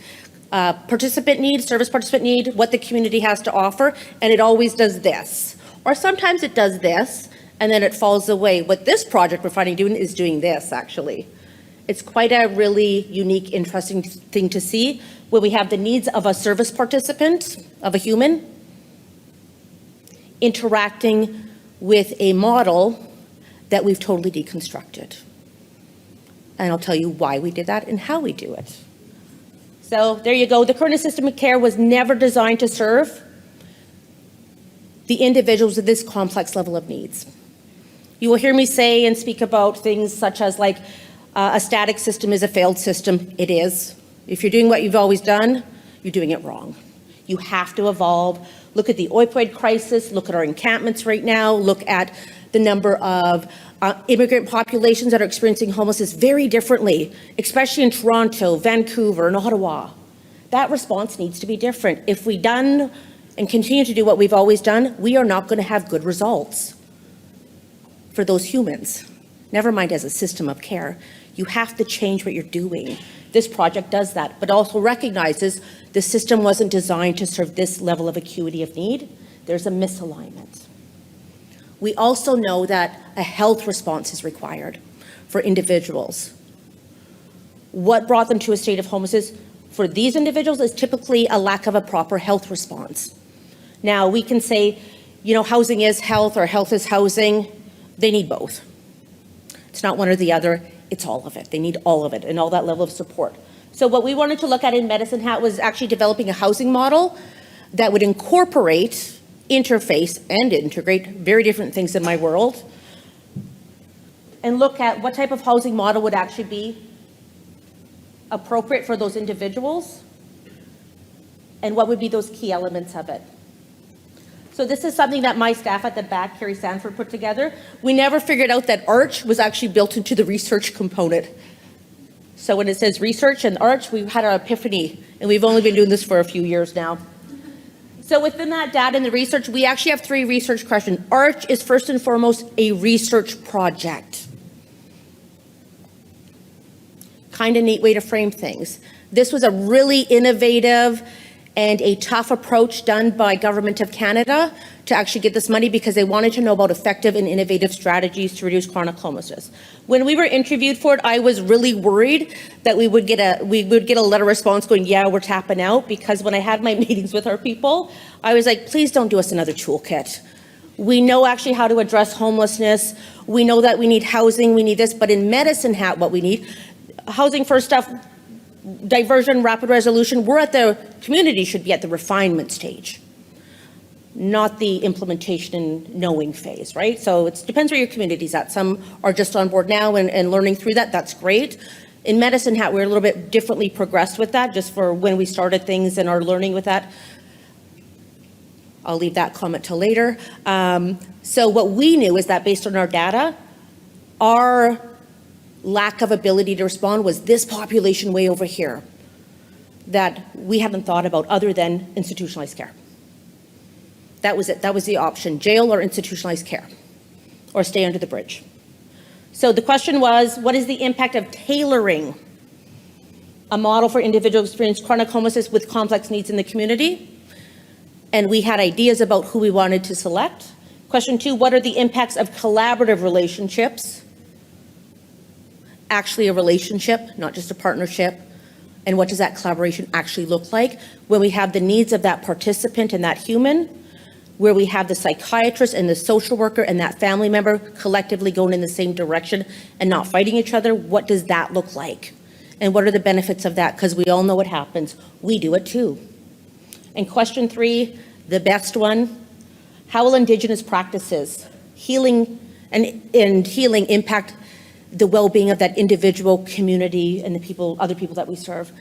Participant need, service participant need, what the community has to offer, and it always does this. Or sometimes it does this, and then it falls away. What this project we're finding doing is doing this, actually. It's quite a really unique, interesting thing to see, where we have the needs of a service participant, of a human, interacting with a model that we've totally deconstructed. And I'll tell you why we did that and how we do it. So there you go. The current system of care was never designed to serve the individuals with this complex level of needs. You will hear me say and speak about things such as like a static system is a failed system. It is. If you're doing what you've always done, you're doing it wrong. You have to evolve. Look at the opioid crisis. Look at our encampments right now. Look at the number of immigrant populations that are experiencing homelessness very differently, especially in Toronto, Vancouver, and Ottawa. That response needs to be different. If we done and continue to do what we've always done, we are not going to have good results for those humans. Never mind as a system of care. You have to change what you're doing. This project does that, but also recognizes the system wasn't designed to serve this level of acuity of need. There's a misalignment. We also know that a health response is required for individuals. What brought them to a state of homelessness for these individuals is typically a lack of a proper health response. Now, we can say, you know, housing is health or health is housing. They need both. It's not one or the other, it's all of it. They need all of it and all that level of support. So what we wanted to look at in Medicine Hat was actually developing a housing model that would incorporate, interface, and integrate very different things in my world, and look at what type of housing model would actually be appropriate for those individuals, and what would be those key elements of it. So this is something that my staff at the back, Carrie Sanford, put together. We never figured out that ARH was actually built into the research component. So when it says research and ARH, we've had our epiphany, and we've only been doing this for a few years now. So within that data and the research, we actually have 3 research questions. ARH is first and foremost a research project. Kind of neat way to frame things. This was a really innovative and a tough approach done by Government of Canada to actually get this money, because they wanted to know about effective and innovative strategies to reduce chronic homelessness. When we were interviewed for it, I was really worried that we would get a letter response going, yeah, we're tapping out, because when I had my meetings with our people, I was like, please don't do us another toolkit. We know actually how to address homelessness. We know that we need housing, we need this, but in Medicine Hat, what we need, housing first stuff, diversion, rapid resolution, community should be at the refinement stage, not the implementation and knowing phase, right? So it depends where your community's at. Some are just on board now and learning through that. That's great. In Medicine Hat, we're a little bit differently progressed with that, just for when we started things and our learning with that. I'll leave that comment till later. So what we knew is that based on our data, our lack of ability to respond was this population way over here that we haven't thought about other than institutionalized care. That was it. That was the option, jail or institutionalized care, or stay under the bridge. So the question was, what is the impact of tailoring a model for individuals experiencing chronic homelessness with complex needs in the community? And we had ideas about who we wanted to select. Question 2, what are the impacts of collaborative relationships? Actually a relationship, not just a partnership. And what does that collaboration actually look like when we have the needs of that participant and that human, where we have the psychiatrist and the social worker and that family member collectively going in the same direction and not fighting each other? What does that look like? And what are the benefits of that? Because we all know what happens. We do it too. And question 3, the best one, how will Indigenous practices, healing and healing impact the well-being of that individual community and the people, other people that we serve?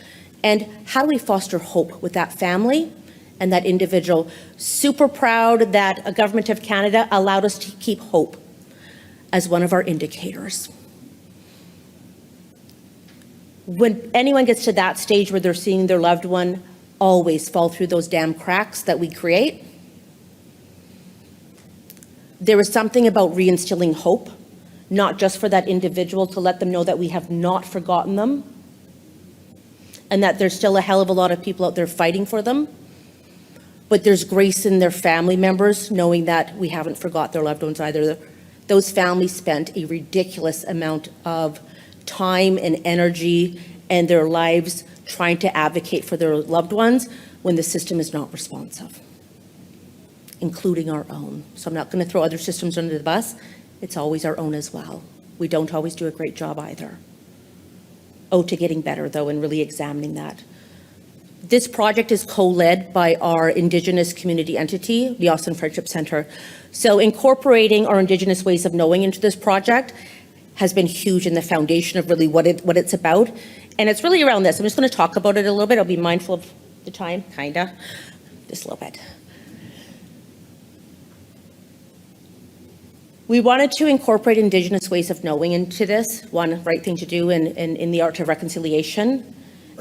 And how do we foster hope with that family and that individual? Super proud that a Government of Canada allowed us to keep hope as one of our indicators. When anyone gets to that stage where they're seeing their loved one always fall through those damn cracks that we create, there is something about reinstilling hope, not just for that individual, to let them know that we have not forgotten them and that there's still a hell of a lot of people out there fighting for them, but there's grace in their family members knowing that we haven't forgot their loved ones either. Those families spent a ridiculous amount of time and energy and their lives trying to advocate for their loved ones when the system is not responsive, including our own. So I'm not going to throw other systems under the bus. It's always our own as well. We don't always do a great job either. To getting better though, and really examining that. This project is co-led by our Indigenous community entity, the Austin Friendship Center. So incorporating our Indigenous ways of knowing into this project has been huge in the foundation of really what it's about. And it's really around this. I'm just going to talk about it a little bit. I'll be mindful of the time, kinda, just a little bit. We wanted to incorporate Indigenous ways of knowing into this, one right thing to do in the art of reconciliation,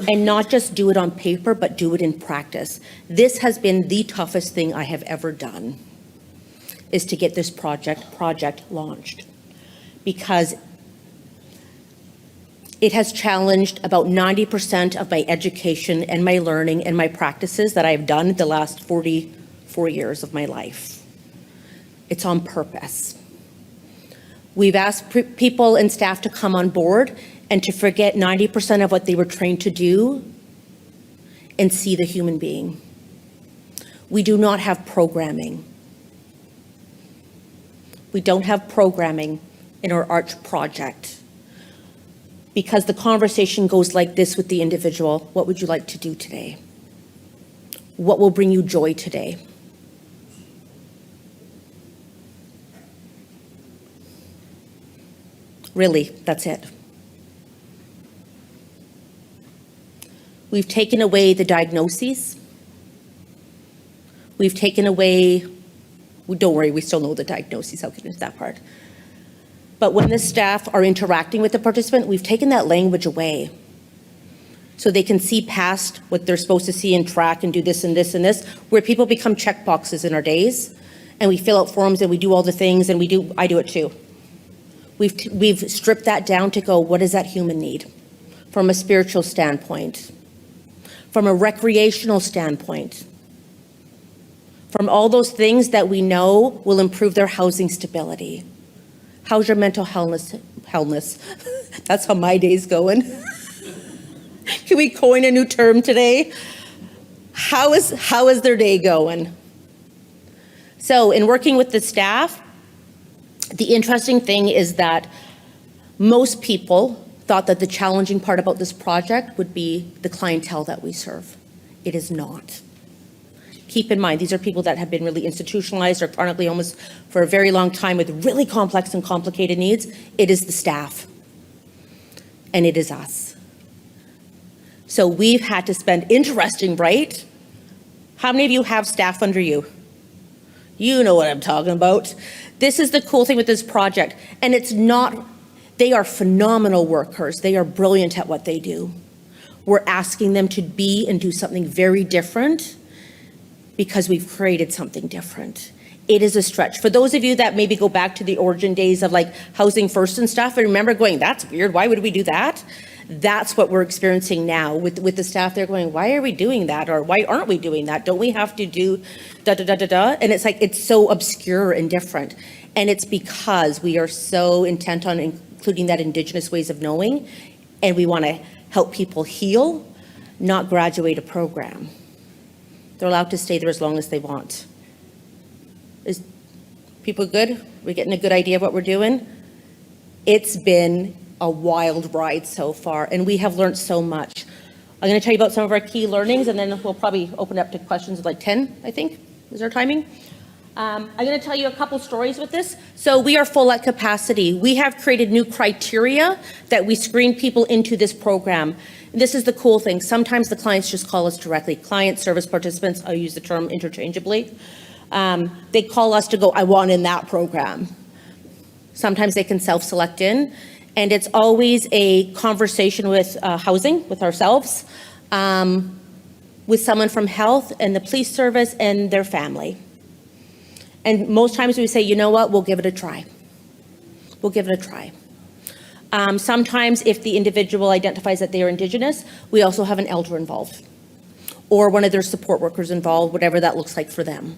and not just do it on paper, but do it in practice. This has been the toughest thing I have ever done, is to get this project launched. Because It has challenged about 90% of my education and my learning and my practices that I've done the last 44 years of my life. It's on purpose. We've asked people and staff to come on board and to forget 90% of what they were trained to do and see the human being. We do not have programming. We don't have programming in our ARH project because the conversation goes like this with the individual. What would you like to do today? What will bring you joy today? Really, that's it. We've taken away the diagnoses. We've taken away, don't worry, we still know the diagnoses, I'll get into that part. But when the staff are interacting with the participant, we've taken that language away so they can see past what they're supposed to see and track and do this and this and this, where people become check boxes in our days, and we fill out forms and we do all the things, and I do it too. We've stripped that down to go, what does that human need from a spiritual standpoint, from a recreational standpoint, from all those things that we know will improve their housing stability. How's your mental wellness? That's how my day's going. Can we coin a new term today? How is their day going? So in working with the staff, the interesting thing is that most people thought that the challenging part about this project would be the clientele that we serve. It is not. Keep in mind, these are people that have been really institutionalized or chronically homeless for a very long time with really complex and complicated needs. It is the staff, and it is us. So we've had to spend, interesting, right? How many of you have staff under you? You know what I'm talking about. This is the cool thing with this project, and it's not, they are phenomenal workers. They are brilliant at what they do. We're asking them to be and do something very different because we've created something different. It is a stretch. For those of you that maybe go back to the origin days of like housing first and stuff, I remember going, that's weird, why would we do that? That's what we're experiencing now with the staff. They're going, why are we doing that? Or why aren't we doing that? Don't we have to do da da da da da? And it's like, it's so obscure and different. And it's because we are so intent on including that Indigenous ways of knowing, and we want to help people heal, not graduate a program. They're allowed to stay there as long as they want. Is people good? We're getting a good idea of what we're doing? It's been a wild ride so far, and we have learned so much. I'm going to tell you about some of our key learnings, and then we'll probably open up to questions of like 10, I think, is our timing. I'm going to tell you a couple stories with this. So we are full at capacity. We have created new criteria that we screen people into this program. This is the cool thing. Sometimes the clients just call us directly. Clients, service participants, I'll use the term interchangeably. They call us to go, I want in that program. Sometimes they can self-select in, and it's always a conversation with housing, with ourselves, with someone from health and the police service and their family. And most times we say, you know what, we'll give it a try. We'll give it a try. Sometimes if the individual identifies that they are Indigenous, we also have an elder involved or one of their support workers involved, whatever that looks like for them.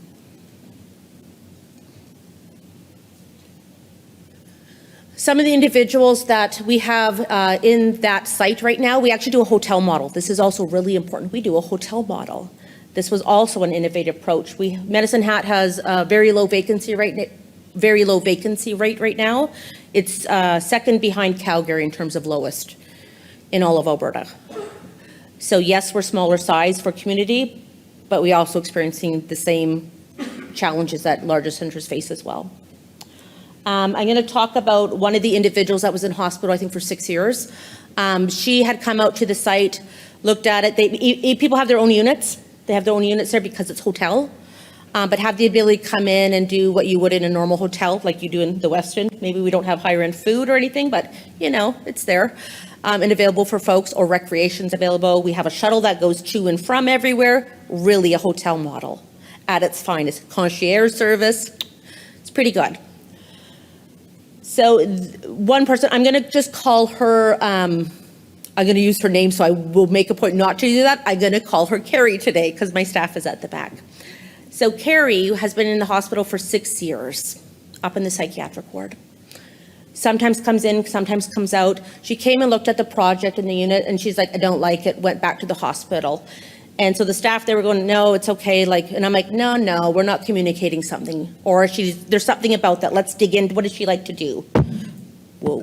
Some of the individuals that we have in that site right now, we actually do a hotel model. This is also really important. We do a hotel model. This was also an innovative approach. Medicine Hat has a very low vacancy rate right now. It's second behind Calgary in terms of lowest in all of Alberta. So yes, we're smaller size for community, but we're also experiencing the same challenges that larger centers face as well. I'm going to talk about one of the individuals that was in hospital, I think, for 6 years. She had come out to the site, looked at it. People have their own units. They have their own units there because it's hotel, but have the ability to come in and do what you would in a normal hotel, like you do in the Westin. Maybe we don't have higher end food or anything, but you know, it's there and available for folks, or recreation's available. We have a shuttle that goes to and from everywhere, really a hotel model at its finest. Concierge service, it's pretty good. So one person, I'm going to just call her I'm going to use her name, so I will make a point not to do that. I'm going to call her Carrie today because my staff is at the back. So Carrie has been in the hospital for 6 years, up in the psychiatric ward. Sometimes comes in, sometimes comes out. She came and looked at the project in the unit, and she's like, I don't like it, went back to the hospital. And so the staff, they were going, no, it's okay. And I'm like, no, we're not communicating something. Or there's something about that. Let's dig in. What does she like to do? Whoa.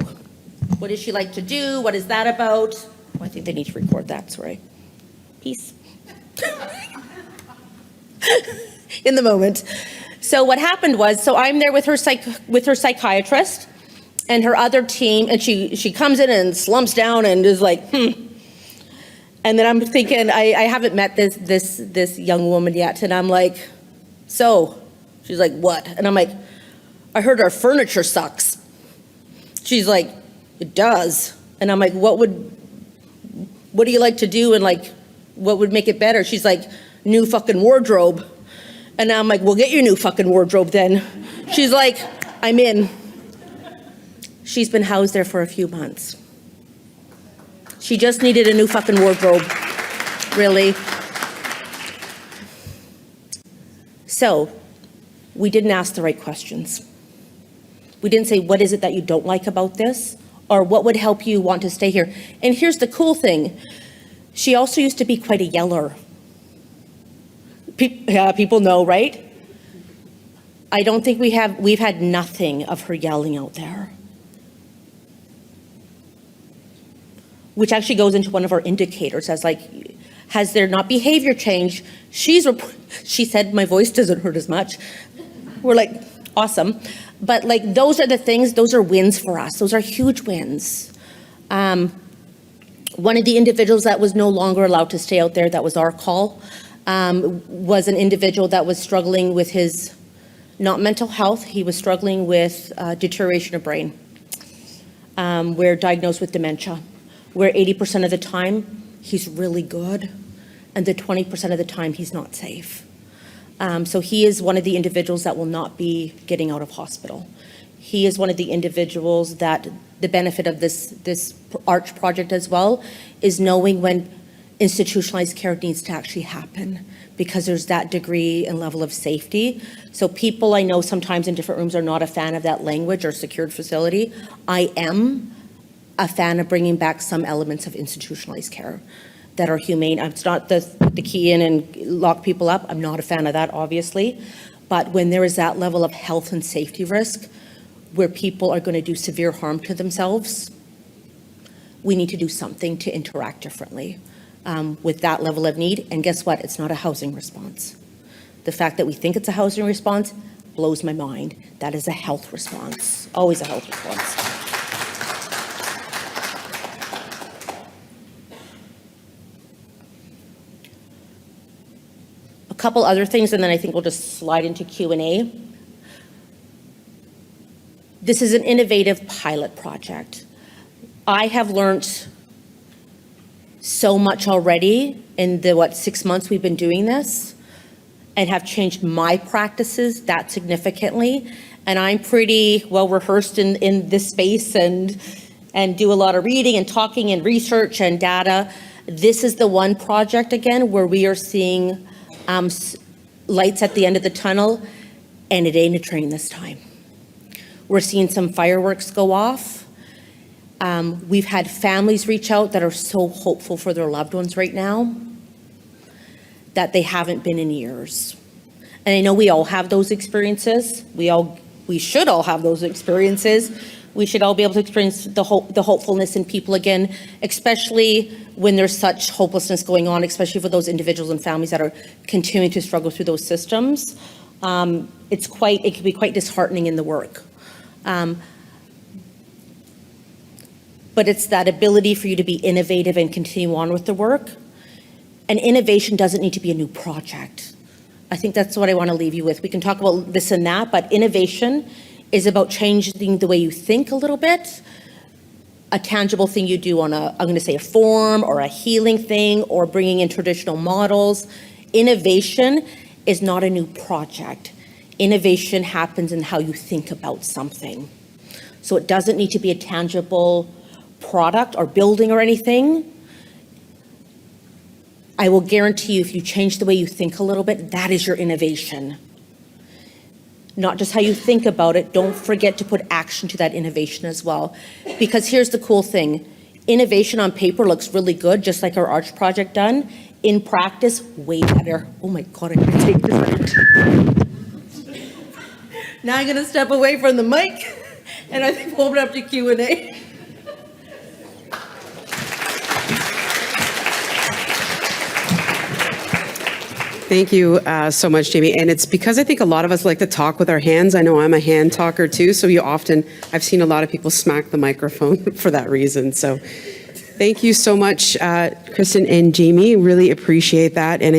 What does she like to do? What is that about? Oh, I think they need to record that, sorry. Peace. In the moment. So what happened was, so I'm there with her psychiatrist and her other team, and she comes in and slumps down and is like, And then I'm thinking, I haven't met this young woman yet, and I'm like, so? She's like, what? And I'm like, I heard our furniture sucks. She's like, it does. And I'm like, what do you like to do, and like, what would make it better? She's like, new fucking wardrobe. And I'm like, well, get your new fucking wardrobe then. She's like, I'm in. She's been housed there for a few months. She just needed a new fucking wardrobe, really. So, we didn't ask the right questions. We didn't say, what is it that you don't like about this? Or what would help you want to stay here? And here's the cool thing. She also used to be quite a yeller. People know, right? I don't think we've had nothing of her yelling out there. Which actually goes into one of our indicators as like, has there not behavior change? She said, my voice doesn't hurt as much. We're like, awesome. But like, those are the things, those are wins for us. Those are huge wins. One of the individuals that was no longer allowed to stay out there, that was our call, was an individual that was struggling with his, not mental health, he was struggling with deterioration of brain. We're diagnosed with dementia, where 80% of the time he's really good, and the 20% of the time he's not safe. So he is one of the individuals that will not be getting out of hospital. He is one of the individuals that the benefit of this ARH project as well is knowing when institutionalized care needs to actually happen, because there's that degree and level of safety. So people I know sometimes in different rooms are not a fan of that language or secured facility. I am a fan of bringing back some elements of institutionalized care that are humane. It's not the key in and lock people up. I'm not a fan of that, obviously. But when there is that level of health and safety risk where people are going to do severe harm to themselves, we need to do something to interact differently with that level of need. And guess what? It's not a housing response. The fact that we think it's a housing response blows my mind. That is a health response, always a health response. A couple other things, and then I think we'll just slide into Q&A. This is an innovative pilot project. I have learned so much already in the 6 months we've been doing this, and have changed my practices that significantly. And I'm pretty well rehearsed in this space and do a lot of reading and talking and research and data. This is the one project again where we are seeing lights at the end of the tunnel, and it ain't a train this time. We're seeing some fireworks go off. We've had families reach out that are so hopeful for their loved ones right now that they haven't been in years. And I know we all have those experiences. We should all have those experiences. We should all be able to experience the hopefulness in people again, especially when there's such hopelessness going on, especially for those individuals and families that are continuing to struggle through those systems. It can be quite disheartening in the work. But it's that ability for you to be innovative and continue on with the work. And innovation doesn't need to be a new project. I think that's what I want to leave you with. We can talk about this and that, but innovation is about changing the way you think a little bit. A tangible thing you do on I'm going to say a form or a healing thing, or bringing in traditional models. Innovation is not a new project. Innovation happens in how you think about something. So it doesn't need to be a tangible product or building or anything, I will guarantee you, if you change the way you think a little bit, that is your innovation. Not just how you think about it, don't forget to put action to that innovation as well. Because here's the cool thing, innovation on paper looks really good, just like our ARH project done. In practice, way better. Oh my God, I'm gonna take this out. Now I'm gonna step away from the mic, and I think we'll open up to Q&A. Thank you so much, Jamie. And it's because I think a lot of us like to talk with our hands. I know I'm a hand talker too, so I've seen a lot of people smack the microphone for that reason. So thank you so much, Kristen and Jamie. Really appreciate that. And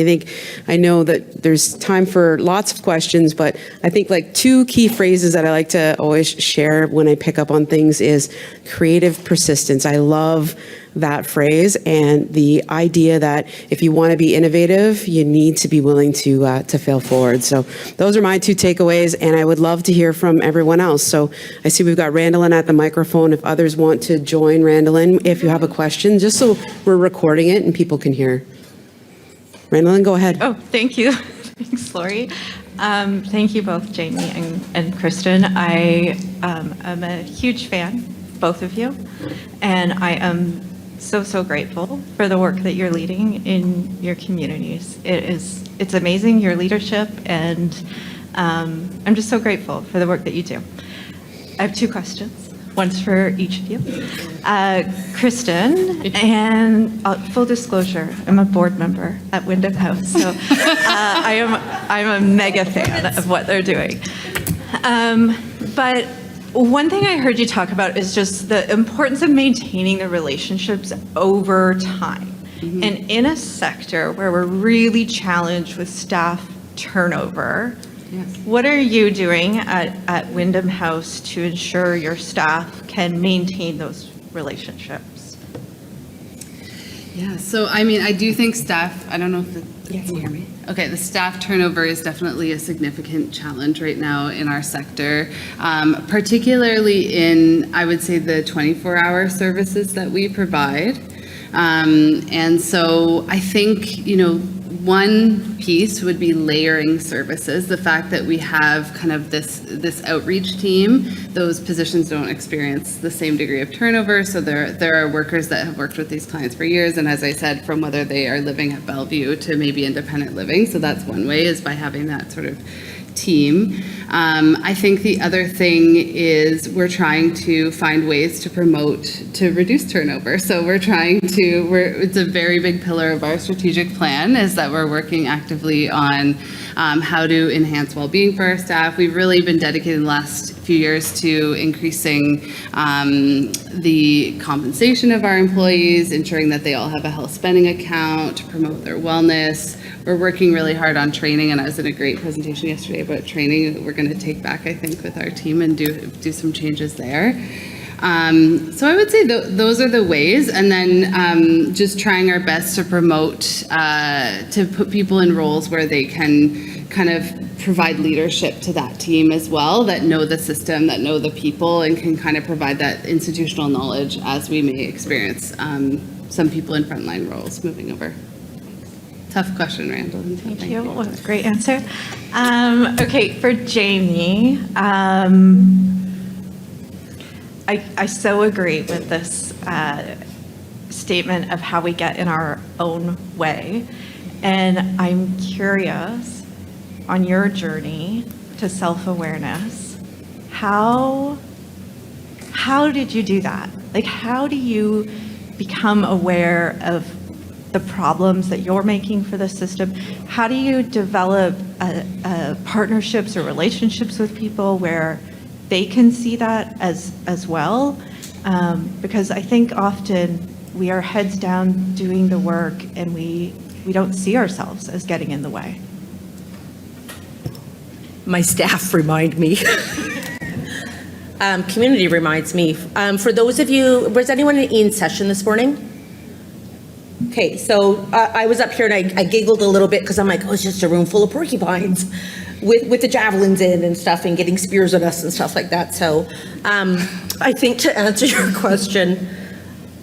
I know that there's time for lots of questions, but I think like two key phrases that I like to always share when I pick up on things is creative persistence. I love that phrase, and the idea that if you want to be innovative, you need to be willing to fail forward. So those are my two takeaways, and I would love to hear from everyone else. So I see we've got Randallin at the microphone. If others want to join Randallin, if you have a question, just so we're recording it and people can hear. Randallin, go ahead. Oh, thank you. Thanks, Lori. Thank you both, Jamie and Kristen. I am a huge fan, both of you, and I am so grateful for the work that you're leading in your communities. It's amazing, your leadership, and I'm just so grateful for the work that you do. I have two questions, one's for each of you. Kristen, and full disclosure, I'm a board member at Wyndham House, so I'm a mega fan of what they're doing. But one thing I heard you talk about is just the importance of maintaining the relationships over time. Mm-hmm. And in a sector where we're really challenged with staff turnover, yes, what are you doing at Wyndham House to ensure your staff can maintain those relationships? Yeah, so I do think staff, I don't know if you can hear me. Okay, the staff turnover is definitely a significant challenge right now in our sector, particularly in, I would say, the 24-hour services that we provide. And so I think, one piece would be layering services. The fact that we have kind of this outreach team, those positions don't experience the same degree of turnover. So there are workers that have worked with these clients for years. And as I said, from whether they are living at Bellevue to maybe independent living. So that's one way, is by having that sort of team. I think the other thing is we're trying to find ways to promote to reduce turnover. So it's a very big pillar of our strategic plan, is that we're working actively on how to enhance well-being for our staff. We've really been dedicated the last few years to increasing the compensation of our employees, ensuring that they all have a health spending account to promote their wellness. We're working really hard on training, and I was in a great presentation yesterday about training that we're going to take back, I think, with our team and do some changes there. So I would say those are the ways, and then just trying our best to promote, to put people in roles where they can kind of provide leadership to that team as well, that know the system, that know the people, and can kind of provide that institutional knowledge as we may experience some people in frontline roles moving over. Tough question, Randall. Thank you. Well, great answer. Okay, for Jamie, I so agree with this statement of how we get in our own way. And I'm curious, on your journey to self-awareness, how did you do that? Like, how do you become aware of the problems that you're making for the system? How do you develop partnerships or relationships with people where they can see that as well? Because I think often we are heads down doing the work, and we don't see ourselves as getting in the way. My staff remind me. Community reminds me. For those of you, was anyone in Ian's session this morning? Okay, so I was up here and I giggled a little bit because I'm like, oh, it's just a room full of porcupines with the javelins in and stuff and getting spears at us and stuff like that. So I think to answer your question,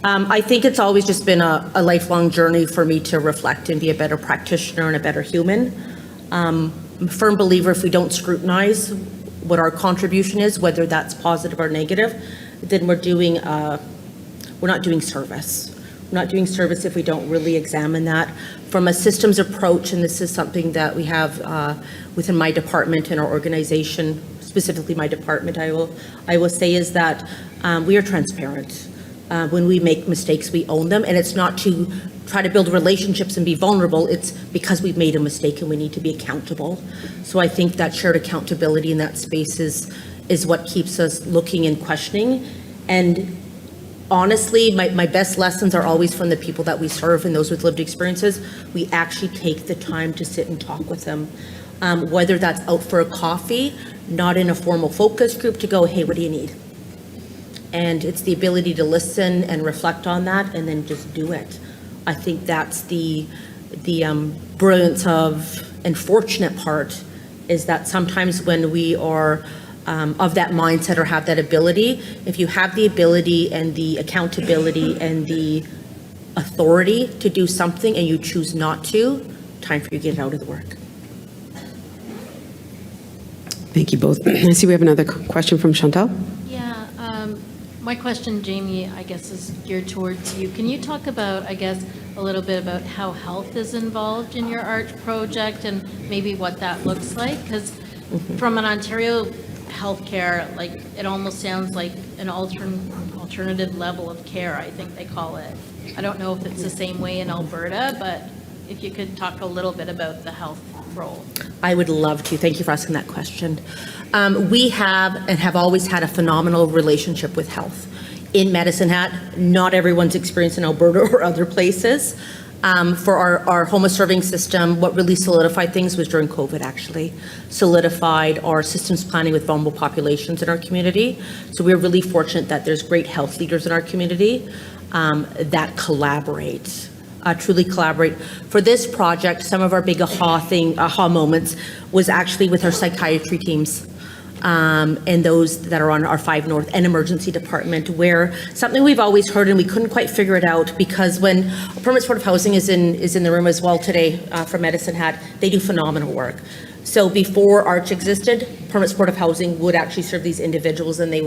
I think it's always just been a lifelong journey for me to reflect and be a better practitioner and a better human. I'm a firm believer if we don't scrutinize what our contribution is, whether that's positive or negative, then we're not doing service. We're not doing service if we don't really examine that from a systems approach, and this is something that we have within my department and our organization, specifically my department, I will say is that we are transparent. When we make mistakes, we own them, and it's not to try to build relationships and be vulnerable, it's because we've made a mistake and we need to be accountable. So I think that shared accountability in that space is what keeps us looking and questioning. And honestly, my best lessons are always from the people that we serve and those with lived experiences. We actually take the time to sit and talk with them, whether that's out for a coffee, not in a formal focus group, to go, hey, what do you need? And it's the ability to listen and reflect on that and then just do it. I think that's the brilliance of and fortunate part is that sometimes when we are of that mindset or have that ability, if you have the ability and the accountability and the authority to do something and you choose not to, time for you to get out of the work. Thank you both. I see we have another question from Chantal. Yeah, my question, Jamie, I guess is geared towards you. Can you talk about, I guess, a little bit about how health is involved in your ARH project and maybe what that looks like? Because from an Ontario healthcare, like it almost sounds like an alternative level of care, I think they call it. I don't know if it's the same way in Alberta, but if you could talk a little bit about the health role. I would love to. Thank you for asking that question. We have and have always had a phenomenal relationship with health. In Medicine Hat, not everyone's experienced in Alberta or other places. For our homeless serving system, what really solidified things was during COVID, actually. Solidified our systems planning with vulnerable populations in our community. So we're really fortunate that there's great health leaders in our community that collaborate. Truly collaborate. For this project, some of our big aha moments was actually with our psychiatry teams and those that are on our 5 North and emergency department, where something we've always heard and we couldn't quite figure it out, because when permanent supportive housing is in the room as well today for Medicine Hat, they do phenomenal work. So before ARH existed, permanent supportive housing would actually serve these individuals, and they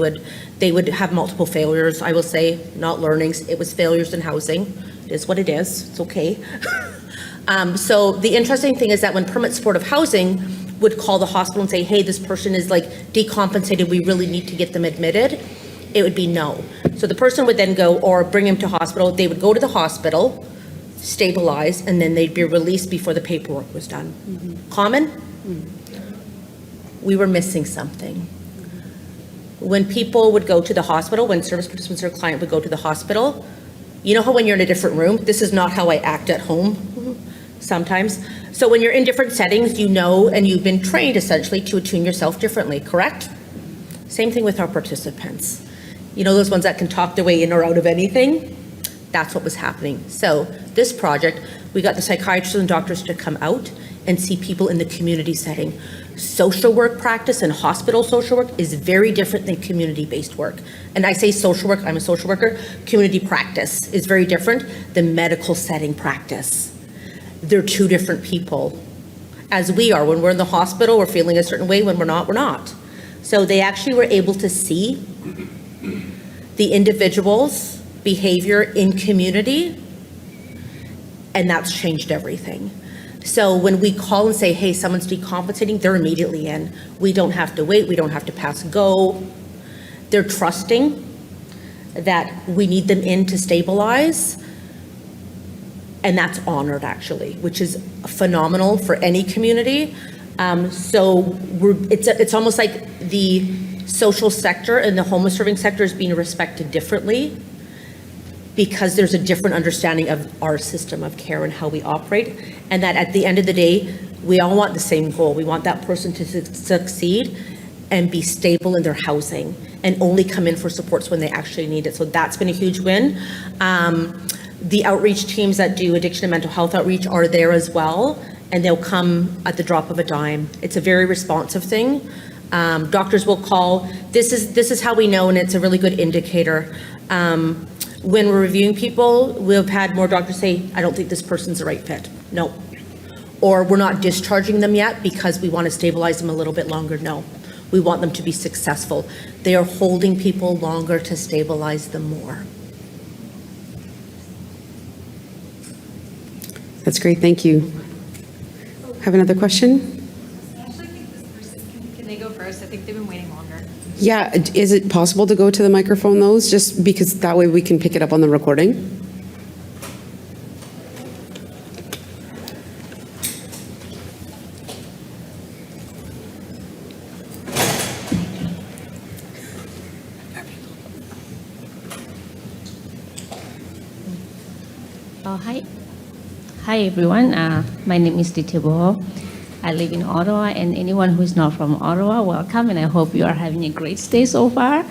would have multiple failures. I will say, not learnings, it was failures in housing. It is what it is, it's okay. So the interesting thing is that when permanent supportive housing would call the hospital and say, hey, this person is like decompensated, we really need to get them admitted, it would be no. So the person would then go, or bring him to hospital, they would go to the hospital, stabilize, and then they'd be released before the paperwork was done. Common? We were missing something. When people would go to the hospital, when service participants or client would go to the hospital, you know how when you're in a different room, this is not how I act at home sometimes. So when you're in different settings, you know, and you've been trained essentially to attune yourself differently, correct? Same thing with our participants. You know, those ones that can talk their way in or out of anything? That's what was happening. So this project, we got the psychiatrists and doctors to come out and see people in the community setting. Social work practice and hospital social work is very different than community-based work. And I say social work, I'm a social worker. Community practice is very different than medical setting practice. They're two different people. As we are, when we're in the hospital, we're feeling a certain way. When we're not, we're not. So they actually were able to see the individual's behavior in community, and that's changed everything. So when we call and say, hey, someone's decompensating, they're immediately in. We don't have to wait. We don't have to pass go. They're trusting that we need them in to stabilize. And that's honored, actually, which is phenomenal for any community. So it's almost like the social sector and the homeless serving sector is being respected differently, because there's a different understanding of our system of care and how we operate, and that at the end of the day, we all want the same goal. We want that person to succeed and be stable in their housing and only come in for supports when they actually need it. So that's been a huge win. The outreach teams that do addiction and mental health outreach are there as well, and they'll come at the drop of a dime. It's a very responsive thing. Doctors will call. This is how we know, and it's a really good indicator. When we're reviewing people, we've had more doctors say, I don't think this person's the right fit. No. Or we're not discharging them yet because we want to stabilize them a little bit longer. No. We want them to be successful. They are holding people longer to stabilize them more. That's great, thank you. Have another question? I actually think this person, can they go first? I think they've been waiting longer. Yeah, is it possible to go to the microphone, those, just because that way we can pick it up on the recording? Oh, hi. Hi, everyone. My name is Titibo. I live in Ottawa, and anyone who is not from Ottawa, welcome, and I hope you are having a great stay so far.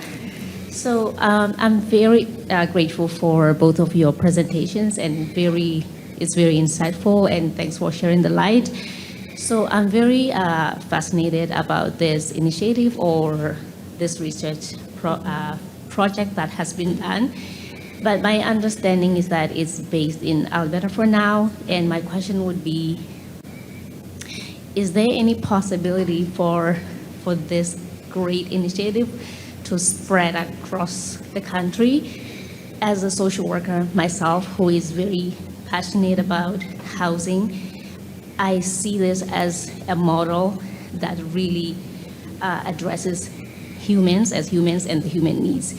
So I'm very grateful for both of your presentations, and it's very insightful, and thanks for sharing the light. So I'm very fascinated about this initiative or this research project that has been done. But my understanding is that it's based in Alberta for now, and my question would be, is there any possibility for this great initiative to spread across the country? As a social worker myself, who is very passionate about housing, I see this as a model that really addresses humans and the human needs.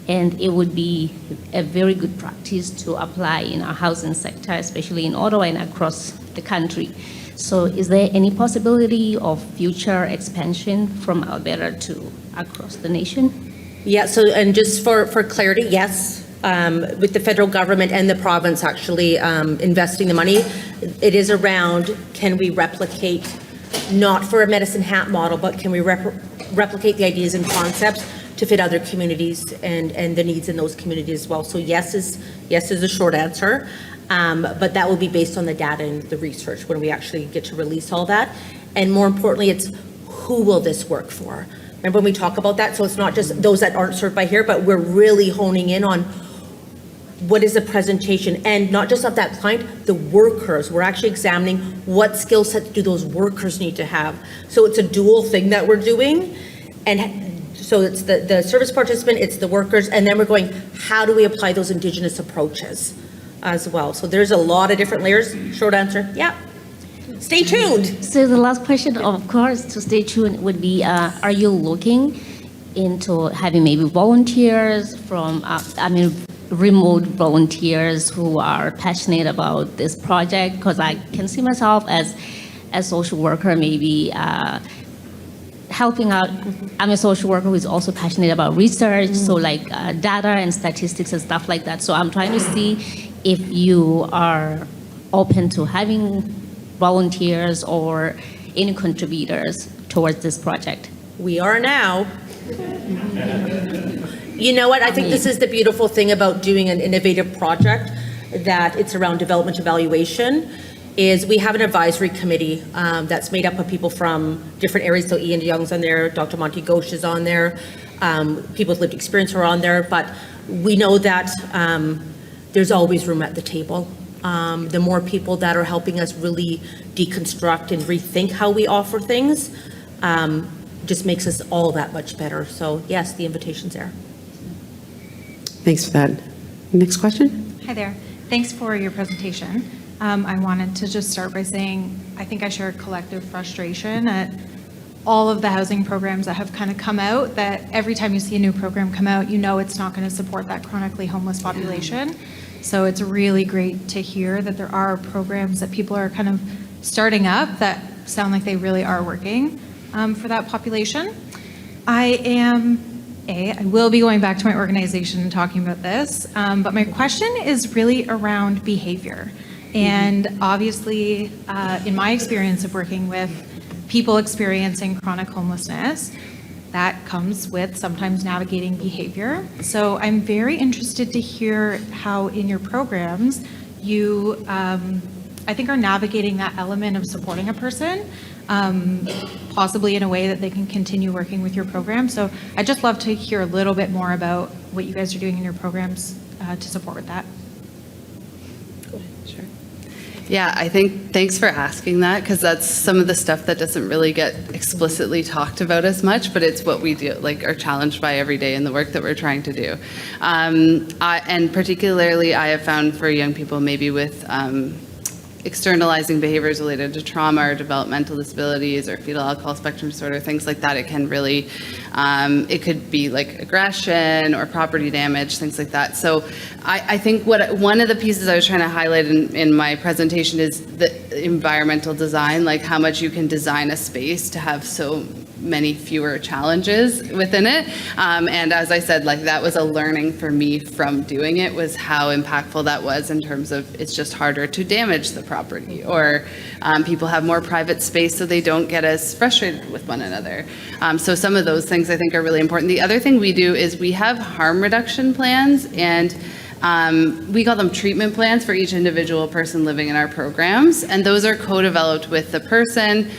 And it would be a very good practice to apply in our housing sector, especially in Ottawa and across the country. So is there any possibility of future expansion from Alberta to across the nation? Yeah, so, and just for clarity, yes, with the federal government and the province actually investing the money, it is around, can we replicate, not for a medicine hat model, but can we replicate the ideas and concepts to fit other communities and the needs in those communities as well. So yes is a short answer, but that will be based on the data and the research when we actually get to release all that. And more importantly, it's who will this work for? Remember when we talk about that? So it's not just those that aren't served by here, but we're really honing in on what is the presentation, and not just of that client, the workers. We're actually examining what skill sets do those workers need to have. So it's a dual thing that we're doing. And so it's the service participant, it's the workers, and then we're going, how do we apply those Indigenous approaches as well? So there's a lot of different layers. Short answer, yeah. Stay tuned. So the last question, of course, to stay tuned would be, are you looking into having maybe volunteers from, remote volunteers who are passionate about this project? Because I can see myself as a social worker, maybe helping out. I'm a social worker who is also passionate about research, so like data and statistics and stuff like that. So I'm trying to see if you are open to having volunteers or any contributors towards this project. We are now. You know what? I think this is the beautiful thing about doing an innovative project, that it's around development evaluation, is we have an advisory committee that's made up of people from different areas. So Ian Young's on there, Dr. Monty Ghosh is on there, people with lived experience are on there, but we know that there's always room at the table. The more people that are helping us really deconstruct and rethink how we offer things, just makes us all that much better. So yes, the invitation's there. Thanks for that. Next question? Hi there. Thanks for your presentation. I wanted to just start by saying I think I share a collective frustration at all of the housing programs that have kind of come out, that every time you see a new program come out, you know it's not going to support that chronically homeless population. So it's really great to hear that there are programs that people are kind of starting up that sound like they really are working for that population. I will be going back to my organization and talking about this, but my question is really around behavior. And obviously, in my experience of working with people experiencing chronic homelessness, that comes with sometimes navigating behavior. So I'm very interested to hear how in your programs you, I think, are navigating that element of supporting a person, possibly in a way that they can continue working with your program. So I'd just love to hear a little bit more about what you guys are doing in your programs to support with that. Sure. Yeah, I think, thanks for asking that, because that's some of the stuff that doesn't really get explicitly talked about as much, but it's what we do, like, are challenged by every day in the work that we're trying to do. And particularly, I have found for young people, maybe with externalizing behaviors related to trauma or developmental disabilities or fetal alcohol spectrum disorder, things like that, it can really, it could be like aggression or property damage, things like that. So I think one of the pieces I was trying to highlight in my presentation is the environmental design, like how much you can design a space to have so many fewer challenges within it. And as I said, like that was a learning for me from doing it, was how impactful that was in terms of it's just harder to damage the property, or people have more private space so they don't get as frustrated with one another. So some of those things I think are really important. The other thing we do is we have harm reduction plans, and we call them treatment plans for each individual person living in our programs, and those are co-developed with the person,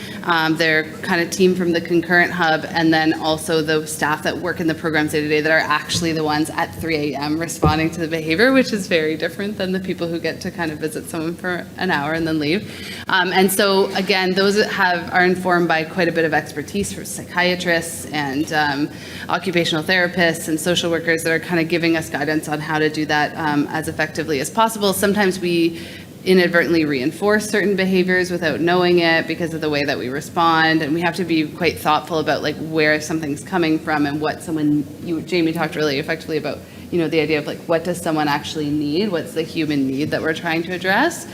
their kind of team from the concurrent hub, and then also the staff that work in the programs day to day that are actually the ones at 3 a.m. responding to the behavior, which is very different than the people who get to kind of visit someone for an hour and then leave. And so again, those are informed by quite a bit of expertise from psychiatrists and occupational therapists and social workers that are kind of giving us guidance on how to do that as effectively as possible. Sometimes we inadvertently reinforce certain behaviors without knowing it because of the way that we respond, and we have to be quite thoughtful about like where something's coming from and what Jamie talked really effectively about, you know, the idea of like what does someone actually need, what's the human need that we're trying to address.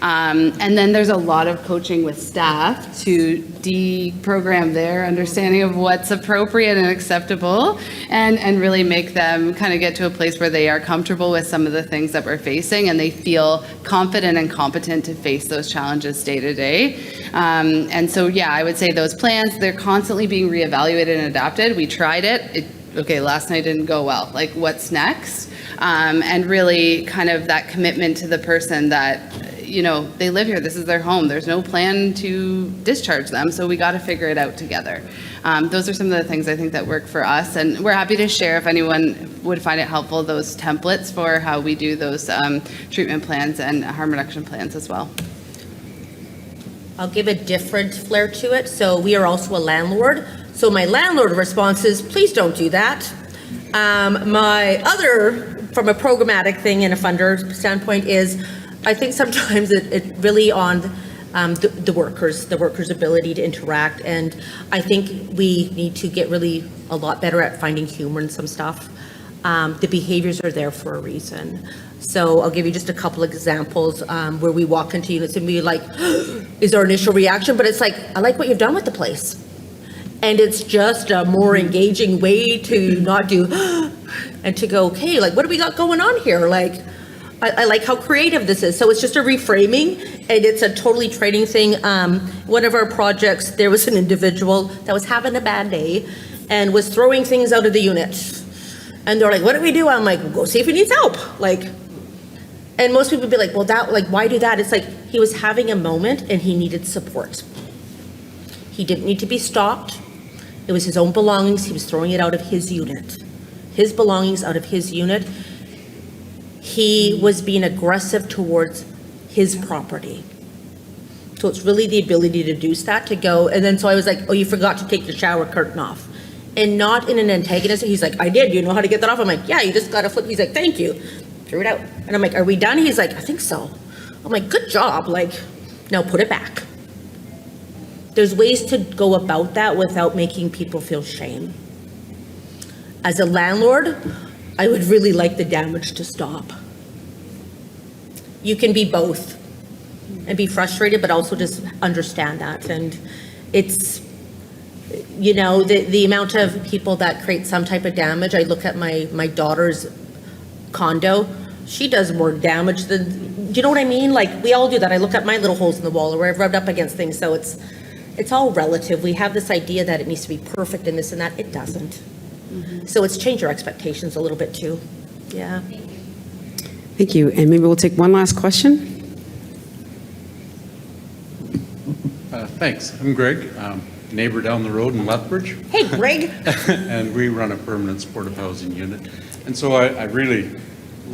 And then there's a lot of coaching with staff to deprogram their understanding of what's appropriate and acceptable, and really make them kind of get to a place where they are comfortable with some of the things that we're facing, and they feel confident and competent to face those challenges day to day. And so, yeah, I would say those plans, they're constantly being reevaluated and adapted. We tried it. Okay, last night didn't go well. Like, what's next? And really kind of that commitment to the person that, you know, they live here, this is their home, there's no plan to discharge them, so we got to figure it out together. Those are some of the things I think that work for us, and we're happy to share, if anyone would find it helpful, those templates for how we do those treatment plans and harm reduction plans as well. I'll give a different flair to it. So we are also a landlord. So my landlord response is, please don't do that. My other, from a programmatic thing and a funder standpoint, is I think sometimes it really on the workers' ability to interact. And I think we need to get really a lot better at finding humor in some stuff. The behaviors are there for a reason. So I'll give you just a couple examples where we walk into units and we like, is our initial reaction, but it's like, I like what you've done with the place. And it's just a more engaging way to not do, and to go, okay, like, what do we got going on here? Like, I like how creative this is. So it's just a reframing, and it's a totally training thing. One of our projects, there was an individual that was having a bad day and was throwing things out of the unit. And they're like, what do we do? I'm like, well, go see if he needs help. Like, and most people would be like, well, that, like, why do that? It's like, he was having a moment and he needed support. He didn't need to be stopped. It was his own belongings. He was throwing it out of his unit. His belongings out of his unit. He was being aggressive towards his property. So it's really the ability to do that, to go. And then so I was like, oh, you forgot to take your shower curtain off. And not in an antagonistic, he's like, I did, you know how to get that off? I'm like, yeah, you just got to flip. He's like, thank you. Threw it out. And I'm like, are we done? He's like, I think so. I'm like, good job. Like, now put it back. There's ways to go about that without making people feel shame. As a landlord, I would really like the damage to stop. You can be both and be frustrated, but also just understand that. And it's, you know, the amount of people that create some type of damage. I look at my daughter's condo. She does more damage than, do you know what I mean? Like, we all do that. I look at my little holes in the wall or where I've rubbed up against things. So it's all relative. We have this idea that it needs to be perfect and this and that. It doesn't. Mm-hmm. So it's changed our expectations a little bit too. Yeah. Thank you. And maybe we'll take one last question. Thanks. I'm Greg, neighbor down the road in Lethbridge. Hey, Greg. And we run a permanent supportive housing unit. And so I really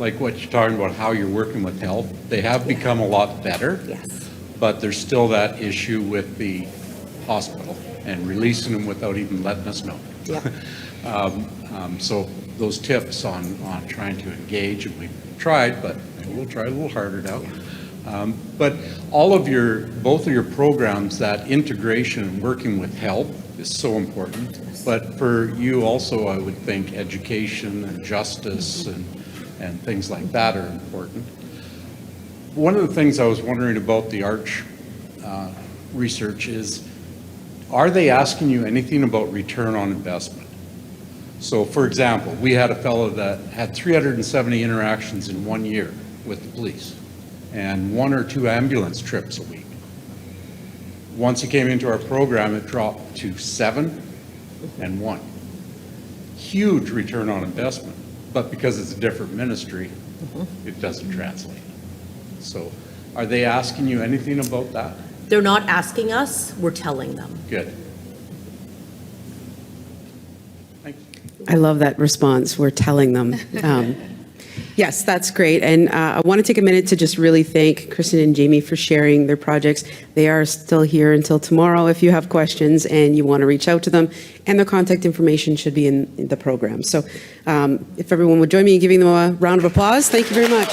like what you're talking about, how you're working with health, they have become a lot better. Yes. But there's still that issue with the hospital and releasing them without even letting us know. Yep. So those tips on trying to engage, and we've tried, but we'll try a little harder now. But both of your programs, that integration and working with health is so important. But for you also, I would think education and justice and things like that are important. One of the things I was wondering about the ARH research is, are they asking you anything about return on investment? So for example, we had a fellow that had 370 interactions in 1 year with the police and 1 or 2 ambulance trips a week. Once he came into our program, it dropped to 7 and 1. Huge return on investment, but because it's a different ministry, it doesn't translate. So are they asking you anything about that? They're not asking us, we're telling them. Good. Thank you. I love that response. We're telling them. Yes, that's great. And I want to take a minute to just really thank Kristen and Jaime for sharing their projects. They are still here until tomorrow if you have questions and you want to reach out to them. And their contact information should be in the program. So if everyone would join me in giving them a round of applause. Thank you very much.